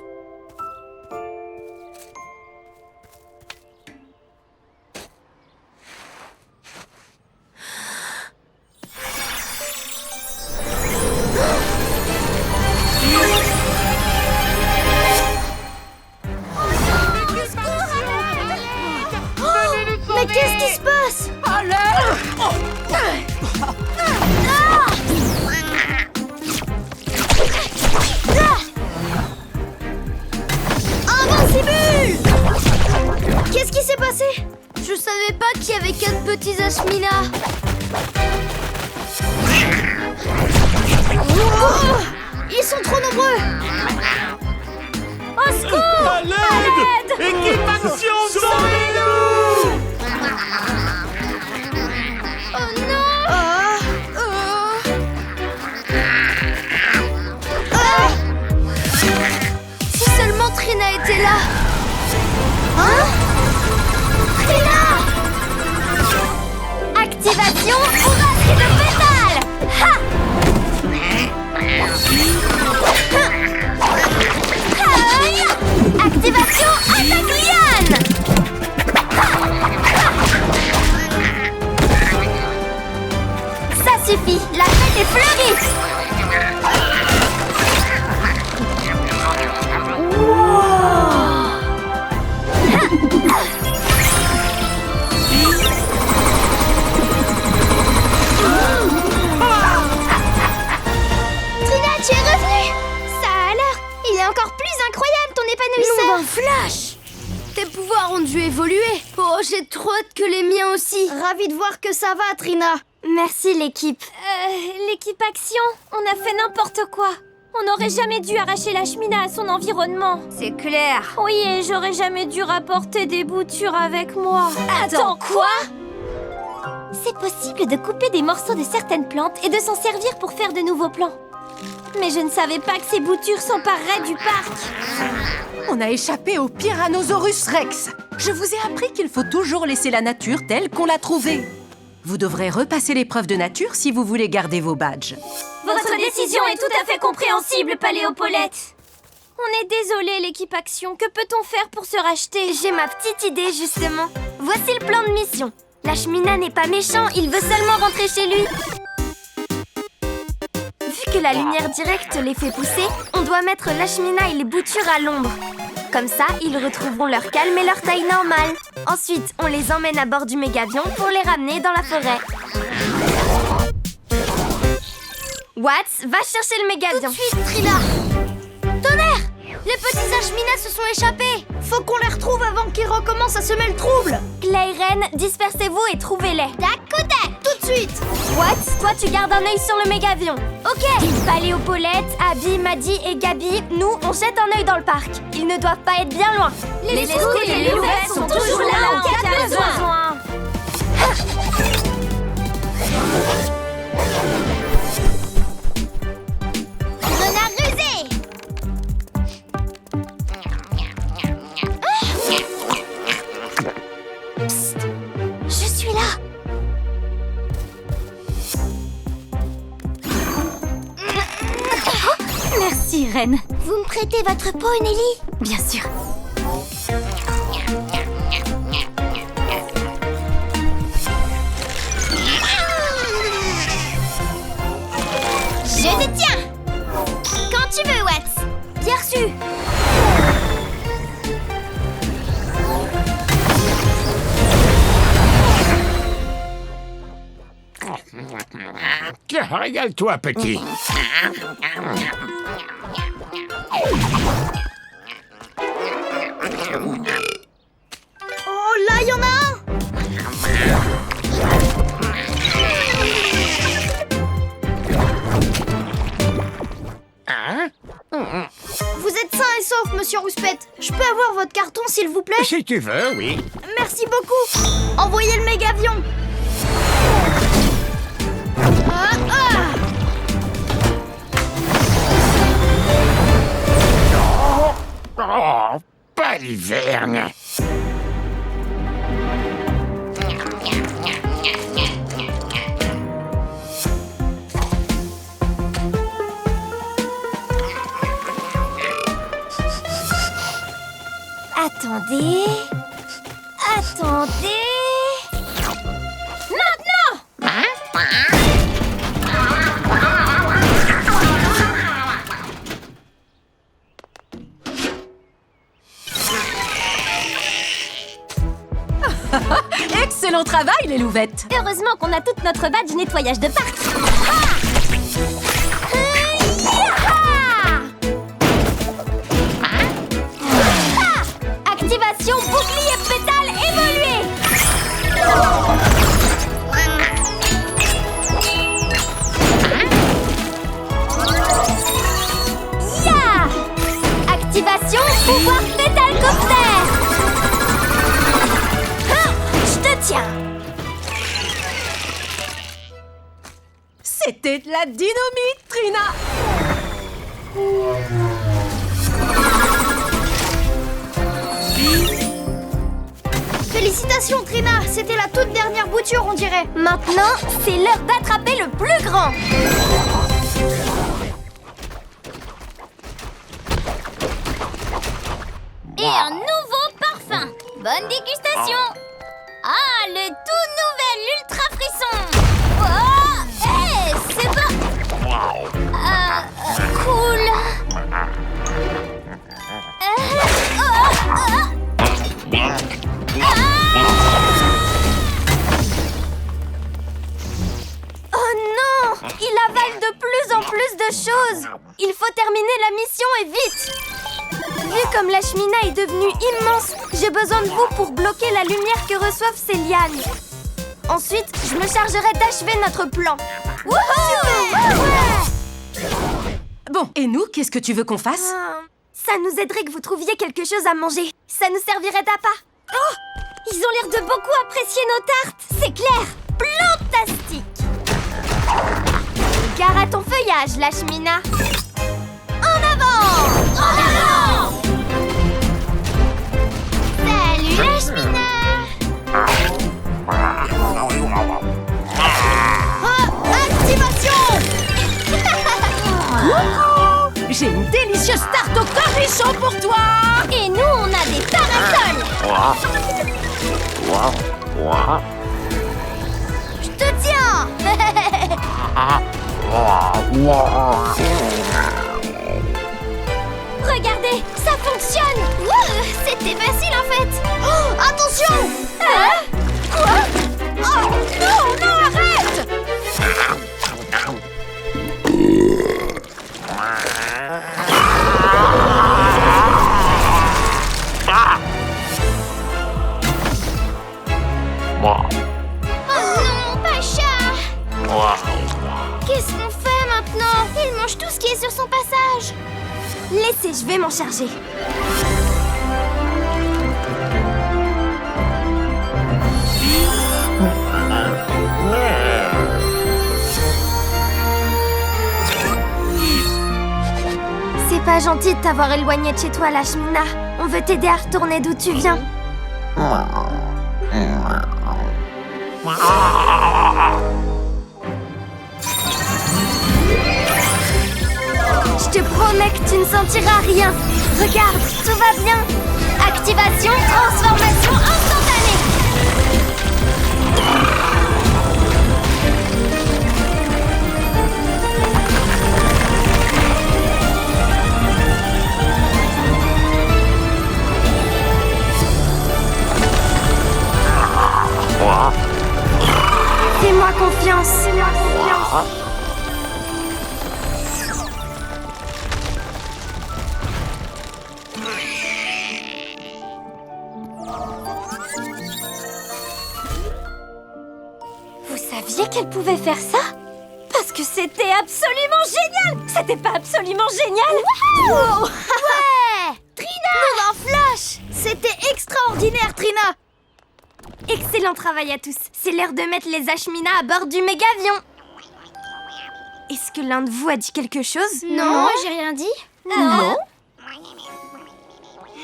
B: Mais qu'est-ce qui se passe? Invincible! Qu'est-ce qui s'est passé? Je savais pas qu'il y avait 4 petits ashminas. Oh, ils sont trop nombreux.
G: Au secours!
I: À l'aide! Équipe Action, sauvez-nous!
B: Oh non! Si seulement Trina était là. Hein? Trina!
G: Activation bourrasque de pétales! Ha! Aïe! Activation attaque liane! Ça suffit, la fête est fleurie!
B: Trina, tu es revenue! Ça alors? Il est encore plus incroyable ton épanouisseur!
H: Long flash!
B: Tes pouvoirs ont dû évoluer! Oh, j'ai trop hâte que les miens aussi!
H: Ravi de voir que ça va, Trina.
G: Merci l'équipe. L'équipe Action, on a fait n'importe quoi. On n'aurait jamais dû arracher la chemina à son environnement.
H: C'est clair.
G: Oui, et j'aurais jamais dû rapporter des boutures avec moi. Attends, quoi? C'est possible de couper des morceaux de certaines plantes et de s'en servir pour faire de nouveaux plants. Mais je ne savais pas que ces boutures s'empareraient du parc.
C: On a échappé au Tyrannosaurus Rex. Je vous ai appris qu'il faut toujours laisser la nature telle qu'on l'a trouvée. Vous devrez repasser l'épreuve de nature si vous voulez garder vos badges.
G: Votre décision est tout à fait compréhensible, Paléopaulette. On est désolé, l'équipe Action. Que peut-on faire pour se racheter?
B: J'ai ma petite idée, justement. Voici le plan de mission. La chemina n'est pas méchant, il veut seulement rentrer chez lui. Vu que la lumière directe les fait pousser, on doit mettre l'ashmina et les boutures à l'ombre. Comme ça, ils retrouveront leur calme et leur taille normale. Ensuite, on les emmène à bord du mégavion pour les ramener dans la forêt. Watts, va chercher le mégavion. Tout de suite, Trina. Tonnerre! Les petits ashminas se sont échappés. Faut qu'on les retrouve avant qu'ils recommencent à semer le trouble. Clayren, dispersez-vous et trouvez-les. D'accord, tout de suite. Watts, toi tu gardes un œil sur le mégavion. Ok. Paléopaulette, Abby, Maddie et Gabi, nous on jette un œil dans le parc. Ils ne doivent pas être bien loin. Les scouts et les louvettes sont toujours là en cas de besoin. Renard rusé. Psst, je suis là.
G: Merci, Reine.
B: Vous me prêtez votre peau, Nelly?
G: Bien sûr.
B: Je te tiens. Quand tu veux, Watts. Bien reçu.
I: Tiens, régale-toi, petit.
B: Oh, là, il y en a un.
I: Hein?
B: Vous êtes sain et sauf, monsieur Rouspette. Je peux avoir votre carton, s'il vous plaît?
I: Si tu veux, oui.
B: Merci beaucoup. Envoyez le mégavion.
I: Oh, pas l'hiverne.
G: Attendez... Attendez... Maintenant!
C: Excellent travail, les louvettes!
G: Heureusement qu'on a toute notre badge nettoyage de parc. Activation bouclier pétale évolué. Ya! Activation pouvoir pétalcoptère. Je te tiens.
C: C'était de la dynamite, Trina!
B: Félicitations, Trina. C'était la toute dernière bouture, on dirait.
G: Maintenant, c'est l'heure d'attraper le plus grand.
H: Et un nouveau parfum. Bonne dégustation. Ah, le tout nouvel Ultra Frisson. Oh, hey, c'est pas... cool.
G: Oh non! Il avale de plus en plus de choses. Il faut terminer la mission et vite. Vu comme la cheminée est devenue immense, j'ai besoin de vous pour bloquer la lumière que reçoivent ces lianes. Ensuite, je me chargerai d'achever notre plan.
C: Bon, et nous, qu'est-ce que tu veux qu'on fasse?
G: Ça nous aiderait que vous trouviez quelque chose à manger. Ça nous servirait d'appât. Oh! Ils ont l'air de beaucoup apprécier nos tartes. C'est clair. Plantastique. Gare à ton feuillage, Lashmina. En avant! En avant!
H: Salut, Lashmina.
B: Activation.
C: J'ai une délicieuse tarte au cornichon pour toi!
G: Et nous, on a des parasols.
B: Je te tiens.
G: Regardez, ça fonctionne.
B: C'était facile en fait. Oh, attention.
G: Quoi?
B: Oh, non, non, arrête.
H: Oh non, Pacha. Qu'est-ce qu'on fait maintenant? Il mange tout ce qui est sur son passage.
G: Laissez, je vais m'en charger. C'est pas gentil de t'avoir éloigné de chez toi, Lashmina. On veut t'aider à retourner d'où tu viens. Je te promets que tu ne sentiras rien. Regarde, tout va bien. Activation, transformation instantanée. Fais-moi confiance. Fais-moi confiance. Vous saviez qu'elle pouvait faire ça? Parce que c'était absolument génial! C'était pas absolument génial?
B: Wow. Ouais. Trina. Un flash. C'était extraordinaire, Trina.
G: Excellent travail à tous. C'est l'heure de mettre les Ashmina à bord du mégavion. Est-ce que l'un de vous a dit quelque chose?
B: Non, j'ai rien dit.
C: Non?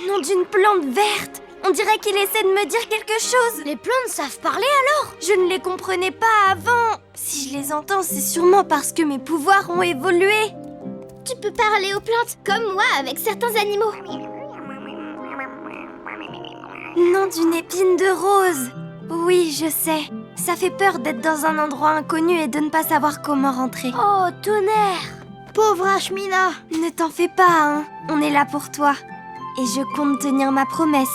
G: Nom d'une plante verte. On dirait qu'il essaie de me dire quelque chose.
B: Les plantes savent parler alors?
G: Je ne les comprenais pas avant. Si je les entends, c'est sûrement parce que mes pouvoirs ont évolué.
H: Tu peux parler aux plantes, comme moi avec certains animaux.
B: Nom d'une épine de rose. Oui, je sais. Ça fait peur d'être dans un endroit inconnu et de ne pas savoir comment rentrer. Oh, tonnerre! Pauvre Ashmina! Ne t'en fais pas, hein. On est là pour toi. Et je compte tenir ma promesse.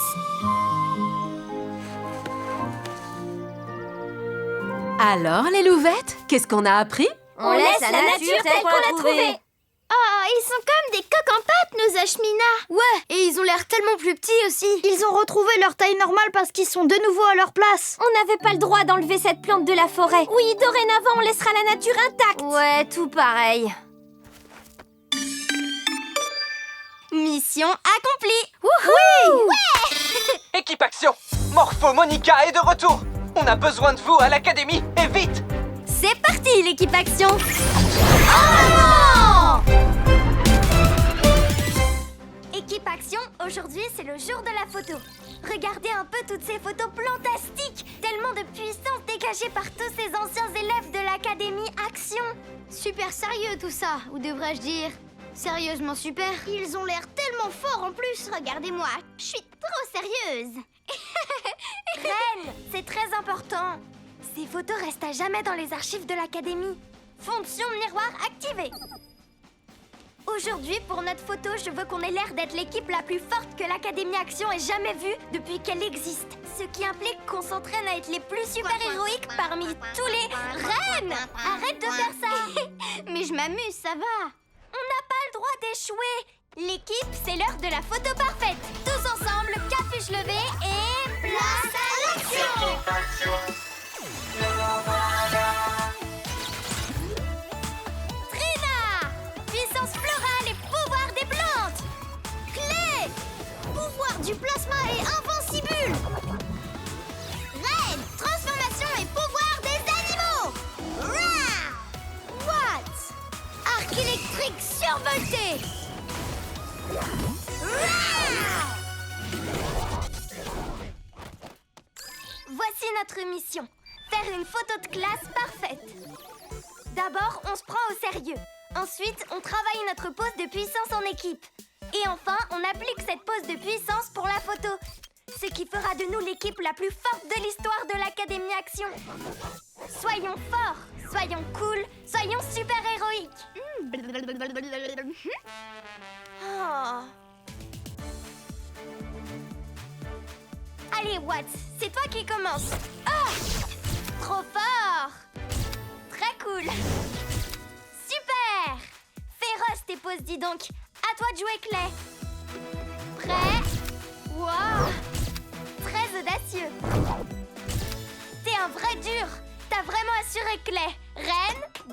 C: Alors, les louvettes, qu'est-ce qu'on a appris?
G: On laisse la nature telle qu'on l'a trouvée.
B: Oh, ils sont comme des coques en pâte, nos Ashmina. Ouais, et ils ont l'air tellement plus petits aussi. Ils ont retrouvé leur taille normale parce qu'ils sont de nouveau à leur place.
G: On n'avait pas le droit d'enlever cette plante de la forêt. Oui, dorénavant, on laissera la nature intacte.
B: Ouais, tout pareil. Mission accomplie. Wouhou!
A: Équipe Action, Morpho Monica est de retour. On a besoin de vous à l'académie, et vite!
B: C'est parti, l'équipe Action. Équipe Action, aujourd'hui c'est le jour de la photo. Regardez un peu toutes ces photos plantastiques. Tellement de puissance dégagée par tous ces anciens élèves de l'Académie Action. Super sérieux tout ça, ou devrais-je dire sérieusement super. Ils ont l'air tellement forts en plus, regardez-moi. Je suis trop sérieuse. Reine, c'est très important. Ces photos restent à jamais dans les archives de l'Académie. Fonction miroir activée. Aujourd'hui, pour notre photo, je veux qu'on ait l'air d'être l'équipe la plus forte que l'Académie Action ait jamais vue depuis qu'elle existe. Ce qui implique qu'on s'entraîne à être les plus super-héroïques parmi tous les... Reine! Arrête de faire ça. Mais je m'amuse, ça va. On n'a pas le droit d'échouer. L'équipe, c'est l'heure de la photo parfaite. Tous ensemble, capuche levée et... place à l'action! Trina! Puissance florale et pouvoir des plantes! Clé! Pouvoir du plasma et invincible! Reine! Transformation et pouvoir des animaux! Rah! What? Arc électrique survolté! Rah! Voici notre mission. Faire une photo de classe parfaite. D'abord, on se prend au sérieux. Ensuite, on travaille notre pose de puissance en équipe. Et enfin, on applique cette pose de puissance pour la photo. Ce qui fera de nous l'équipe la plus forte de l'histoire de l'Académie Action. Soyons forts, soyons cool, soyons super-héroïques. Oh. Allez, Watts, c'est toi qui commence. Oh, trop fort. Très cool. Super. Féroce tes poses, dis donc. À toi de jouer, Clay. Prêt? Wow. Très audacieux. T'es un vrai dur. T'as vraiment assuré, Clay. Reine? Oh.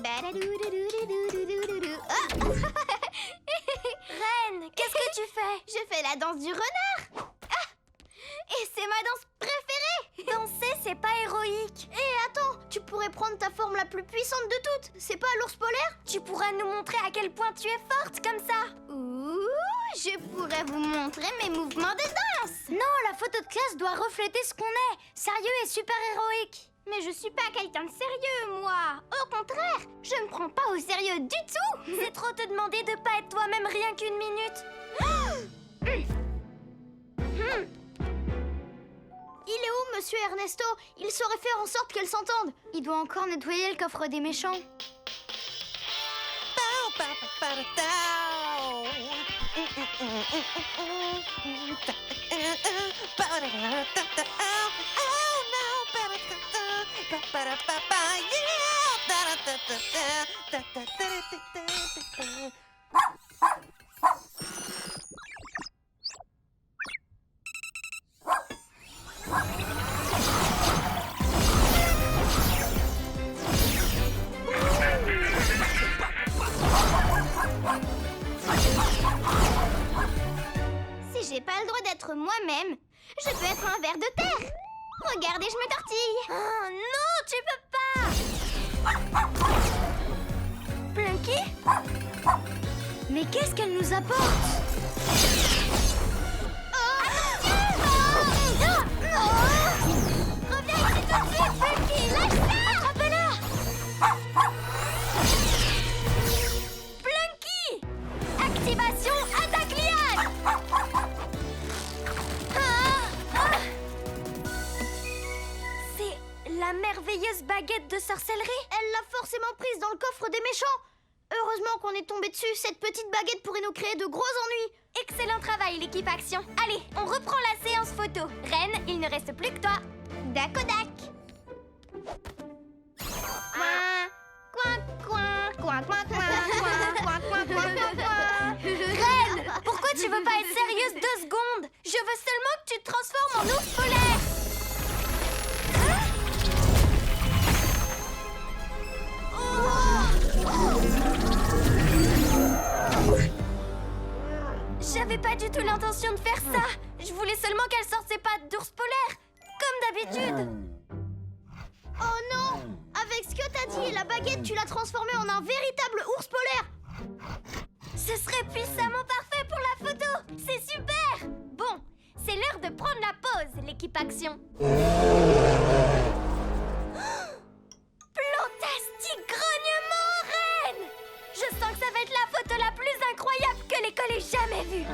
B: Reine, qu'est-ce que tu fais? Je fais la danse du renard. Et c'est ma danse préférée! Danser, c'est pas héroïque. Et attends, tu pourrais prendre ta forme la plus puissante de toutes. C'est pas l'ours polaire? Tu pourras nous montrer à quel point tu es forte comme ça. Ouh, je pourrais vous montrer mes mouvements de danse. Non, la photo de classe doit refléter ce qu'on est. Sérieux et super héroïque. Mais je suis pas quelqu'un de sérieux, moi. Au contraire, je me prends pas au sérieux du tout. C'est trop te demander de pas être toi-même rien qu'une minute. Il est où, monsieur Ernesto? Il saurait faire en sorte qu'elle s'entende. Il doit encore nettoyer le coffre des méchants. Si j'ai pas le droit d'être moi-même, je peux être un ver de terre. Regardez, je me tortille. Oh non, tu peux pas. Plunky? Mais qu'est-ce qu'elle nous apporte? Reviens ici tout de suite, Plunky. Lâche-la. Attrape-la. Plunky! Activation attaque liane. méchant. Heureusement qu'on est tombé dessus. Cette petite baguette pourrait nous créer de gros ennuis.
G: Excellent travail, l'équipe Action. Allez, on reprend la séance photo. Reine, il ne reste plus que toi.
H: Dakodak.
G: Reine, pourquoi tu veux pas être sérieuse 2 secondes? Je veux seulement que tu te transformes en ours polaire. J'avais pas du tout l'intention de faire ça. Je voulais seulement qu'elle sorte ses pattes d'ours polaire, comme d'habitude.
B: Oh non! Avec ce que t'as dit, la baguette, tu l'as transformée en un véritable ours polaire.
G: Ce serait puissamment parfait pour la photo. C'est super. Bon, c'est l'heure de prendre la pause, l'équipe Action. Plantastique grognement, Reine! Je sens que ça va être la photo la plus incroyable que l'école ait jamais vue.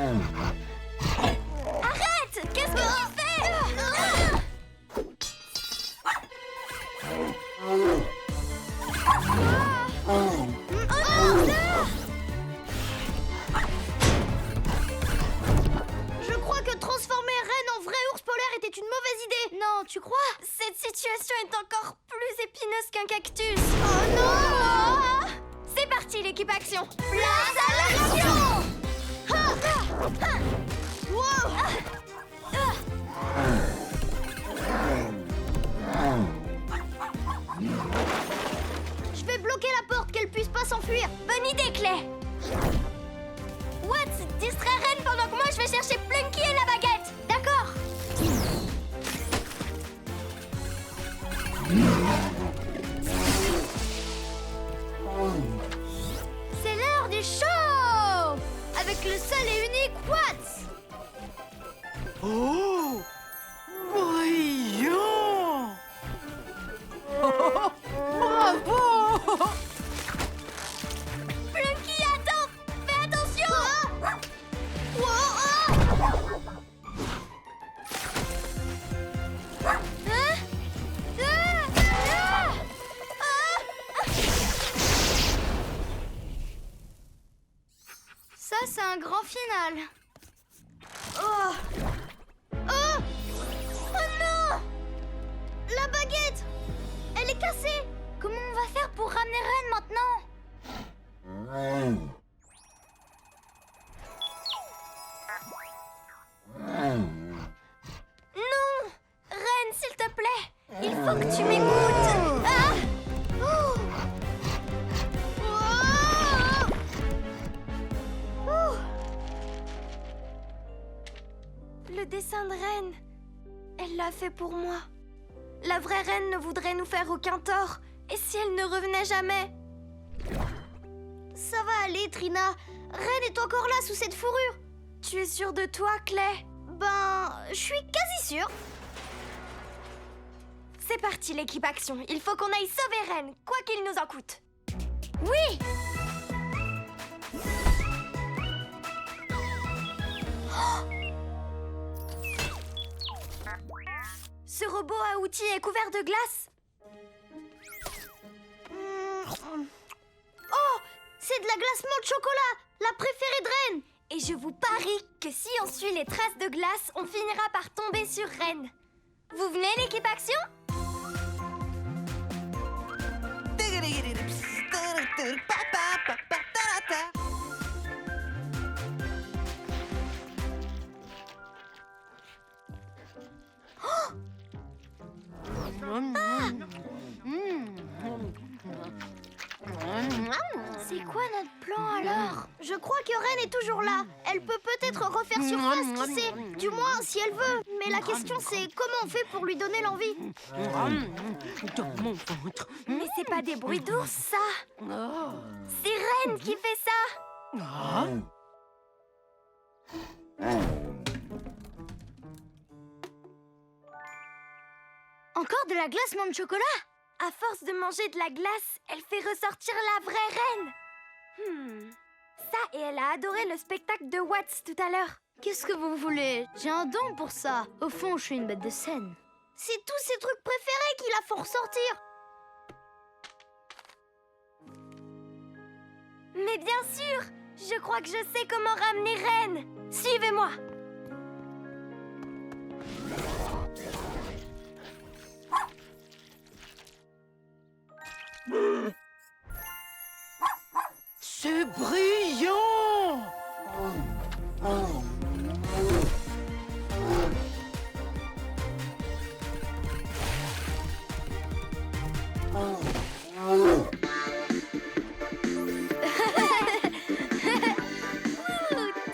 G: Arrête! Qu'est-ce que tu fais?
B: Je crois que transformer Reine en vrai ours polaire était une mauvaise idée. Non, tu crois?
G: Cette situation est encore plus épineuse qu'un cactus.
B: Oh non!
G: C'est parti, l'équipe Action.
B: Place à l'action! Wow! Je vais bloquer la porte, qu'elle puisse pas s'enfuir.
G: Bonne idée, Clay. Watts, distrait Reine pendant que moi je vais chercher Plunky et la baguette. D'accord.
B: C'est l'heure du show! Avec le seul et unique Watts!
C: Oh! Brillant! Bravo!
G: Plunky, attends! Fais attention!
B: Ça, c'est un grand final. Oh! Oh! Oh non! La baguette! Elle est cassée!
G: Comment on va faire pour ramener Reine maintenant? Non! Reine, s'il te plaît! Il faut que tu m'écoutes! Ah!
B: Oh! Oh!
G: Le dessin de Reine, elle l'a fait pour moi. La vraie Reine ne voudrait nous faire aucun tort. Et si elle ne revenait jamais?
B: Ça va aller, Trina. Reine est encore là sous cette fourrure.
G: Tu es sûre de toi, Clay?
B: Ben, je suis quasi sûre.
G: C'est parti, l'équipe Action. Il faut qu'on aille sauver Reine, quoi qu'il nous en coûte. Oui! Ce robot à outils est couvert de glace.
B: Oh! C'est de la glace menthe chocolat, la préférée de Reine.
G: Et je vous parie que si on suit les traces de glace, on finira par tomber sur Reine. Vous venez, l'équipe Action?
B: C'est quoi notre plan alors? Je crois que Reine est toujours là. Elle peut peut-être refaire surface, qui sait? Du moins, si elle veut. Mais la question c'est comment on fait pour lui donner l'envie?
C: Dans mon ventre.
G: Mais c'est pas des bruits d'ours, ça. C'est Reine qui fait ça.
C: Ah.
B: Encore de la glace menthe chocolat?
G: À force de manger de la glace, elle fait ressortir la vraie Reine. Ça, et elle a adoré le spectacle de Watts tout à l'heure.
B: Qu'est-ce que vous voulez? J'ai un don pour ça. Au fond, je suis une bête de scène. C'est tous ses trucs préférés qui la font ressortir. Mais bien sûr! Je crois que je sais comment ramener Ren! Suivez-moi!
C: C'est brillant!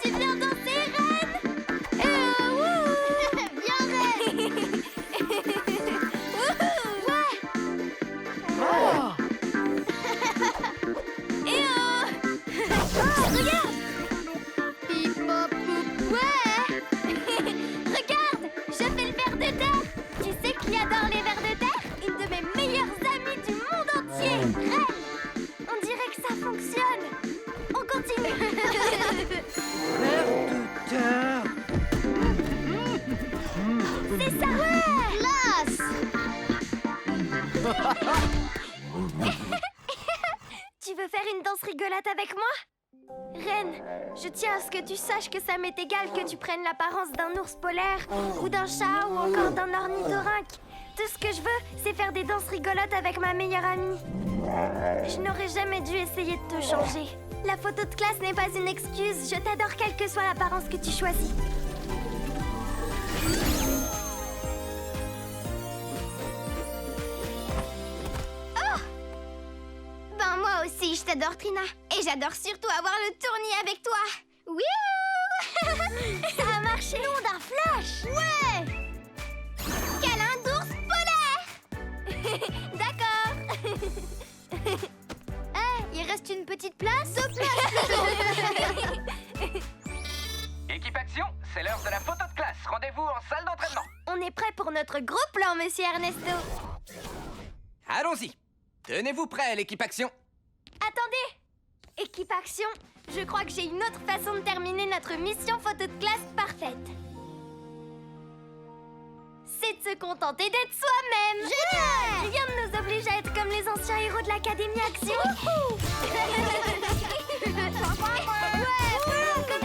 B: Tu viens danser, Ren? Viens, Ren! Ouais!
C: Ah!
B: Regarde! Pip, pop, poup, ouais! Regarde! Je fais le ver de terre! Tu sais qui adore les vers de terre? Une de mes meilleures amies du monde entier! Ren! On dirait que ça fonctionne! On continue!
C: Vers de terre!
B: C'est ça! Ouais! Tu veux faire une danse rigolote avec moi? Ren, je tiens à ce que tu saches que ça m'est égal que tu prennes l'apparence d'un ours polaire, ou d'un chat, ou encore d'un ornithorynque. Tout ce que je veux, c'est faire des danses rigolotes avec ma meilleure amie. Je n'aurais jamais dû essayer de te changer. La photo de classe n'est pas une excuse. Je t'adore quelle que soit l'apparence que tu choisis. Ben moi aussi, je t'adore, Trina. Et j'adore surtout avoir le tournis avec toi. Wouhou! Ça a marché. Nom d'un flash. Ouais. Câlin d'ours polaire. D'accord. Il reste une petite place.
A: Équipe Action, c'est l'heure de la photo de classe. Rendez-vous en salle d'entraînement.
B: On est prêt pour notre gros plan, monsieur Ernesto.
A: Allons-y. Tenez-vous prêts, l'équipe Action.
B: Attendez! Équipe Action, je crois que j'ai une autre façon de terminer notre mission photo de classe parfaite. C'est de se contenter d'être soi-même. Génial! Rien ne nous oblige à être comme les anciens héros de l'Académie Action. Ouais, comme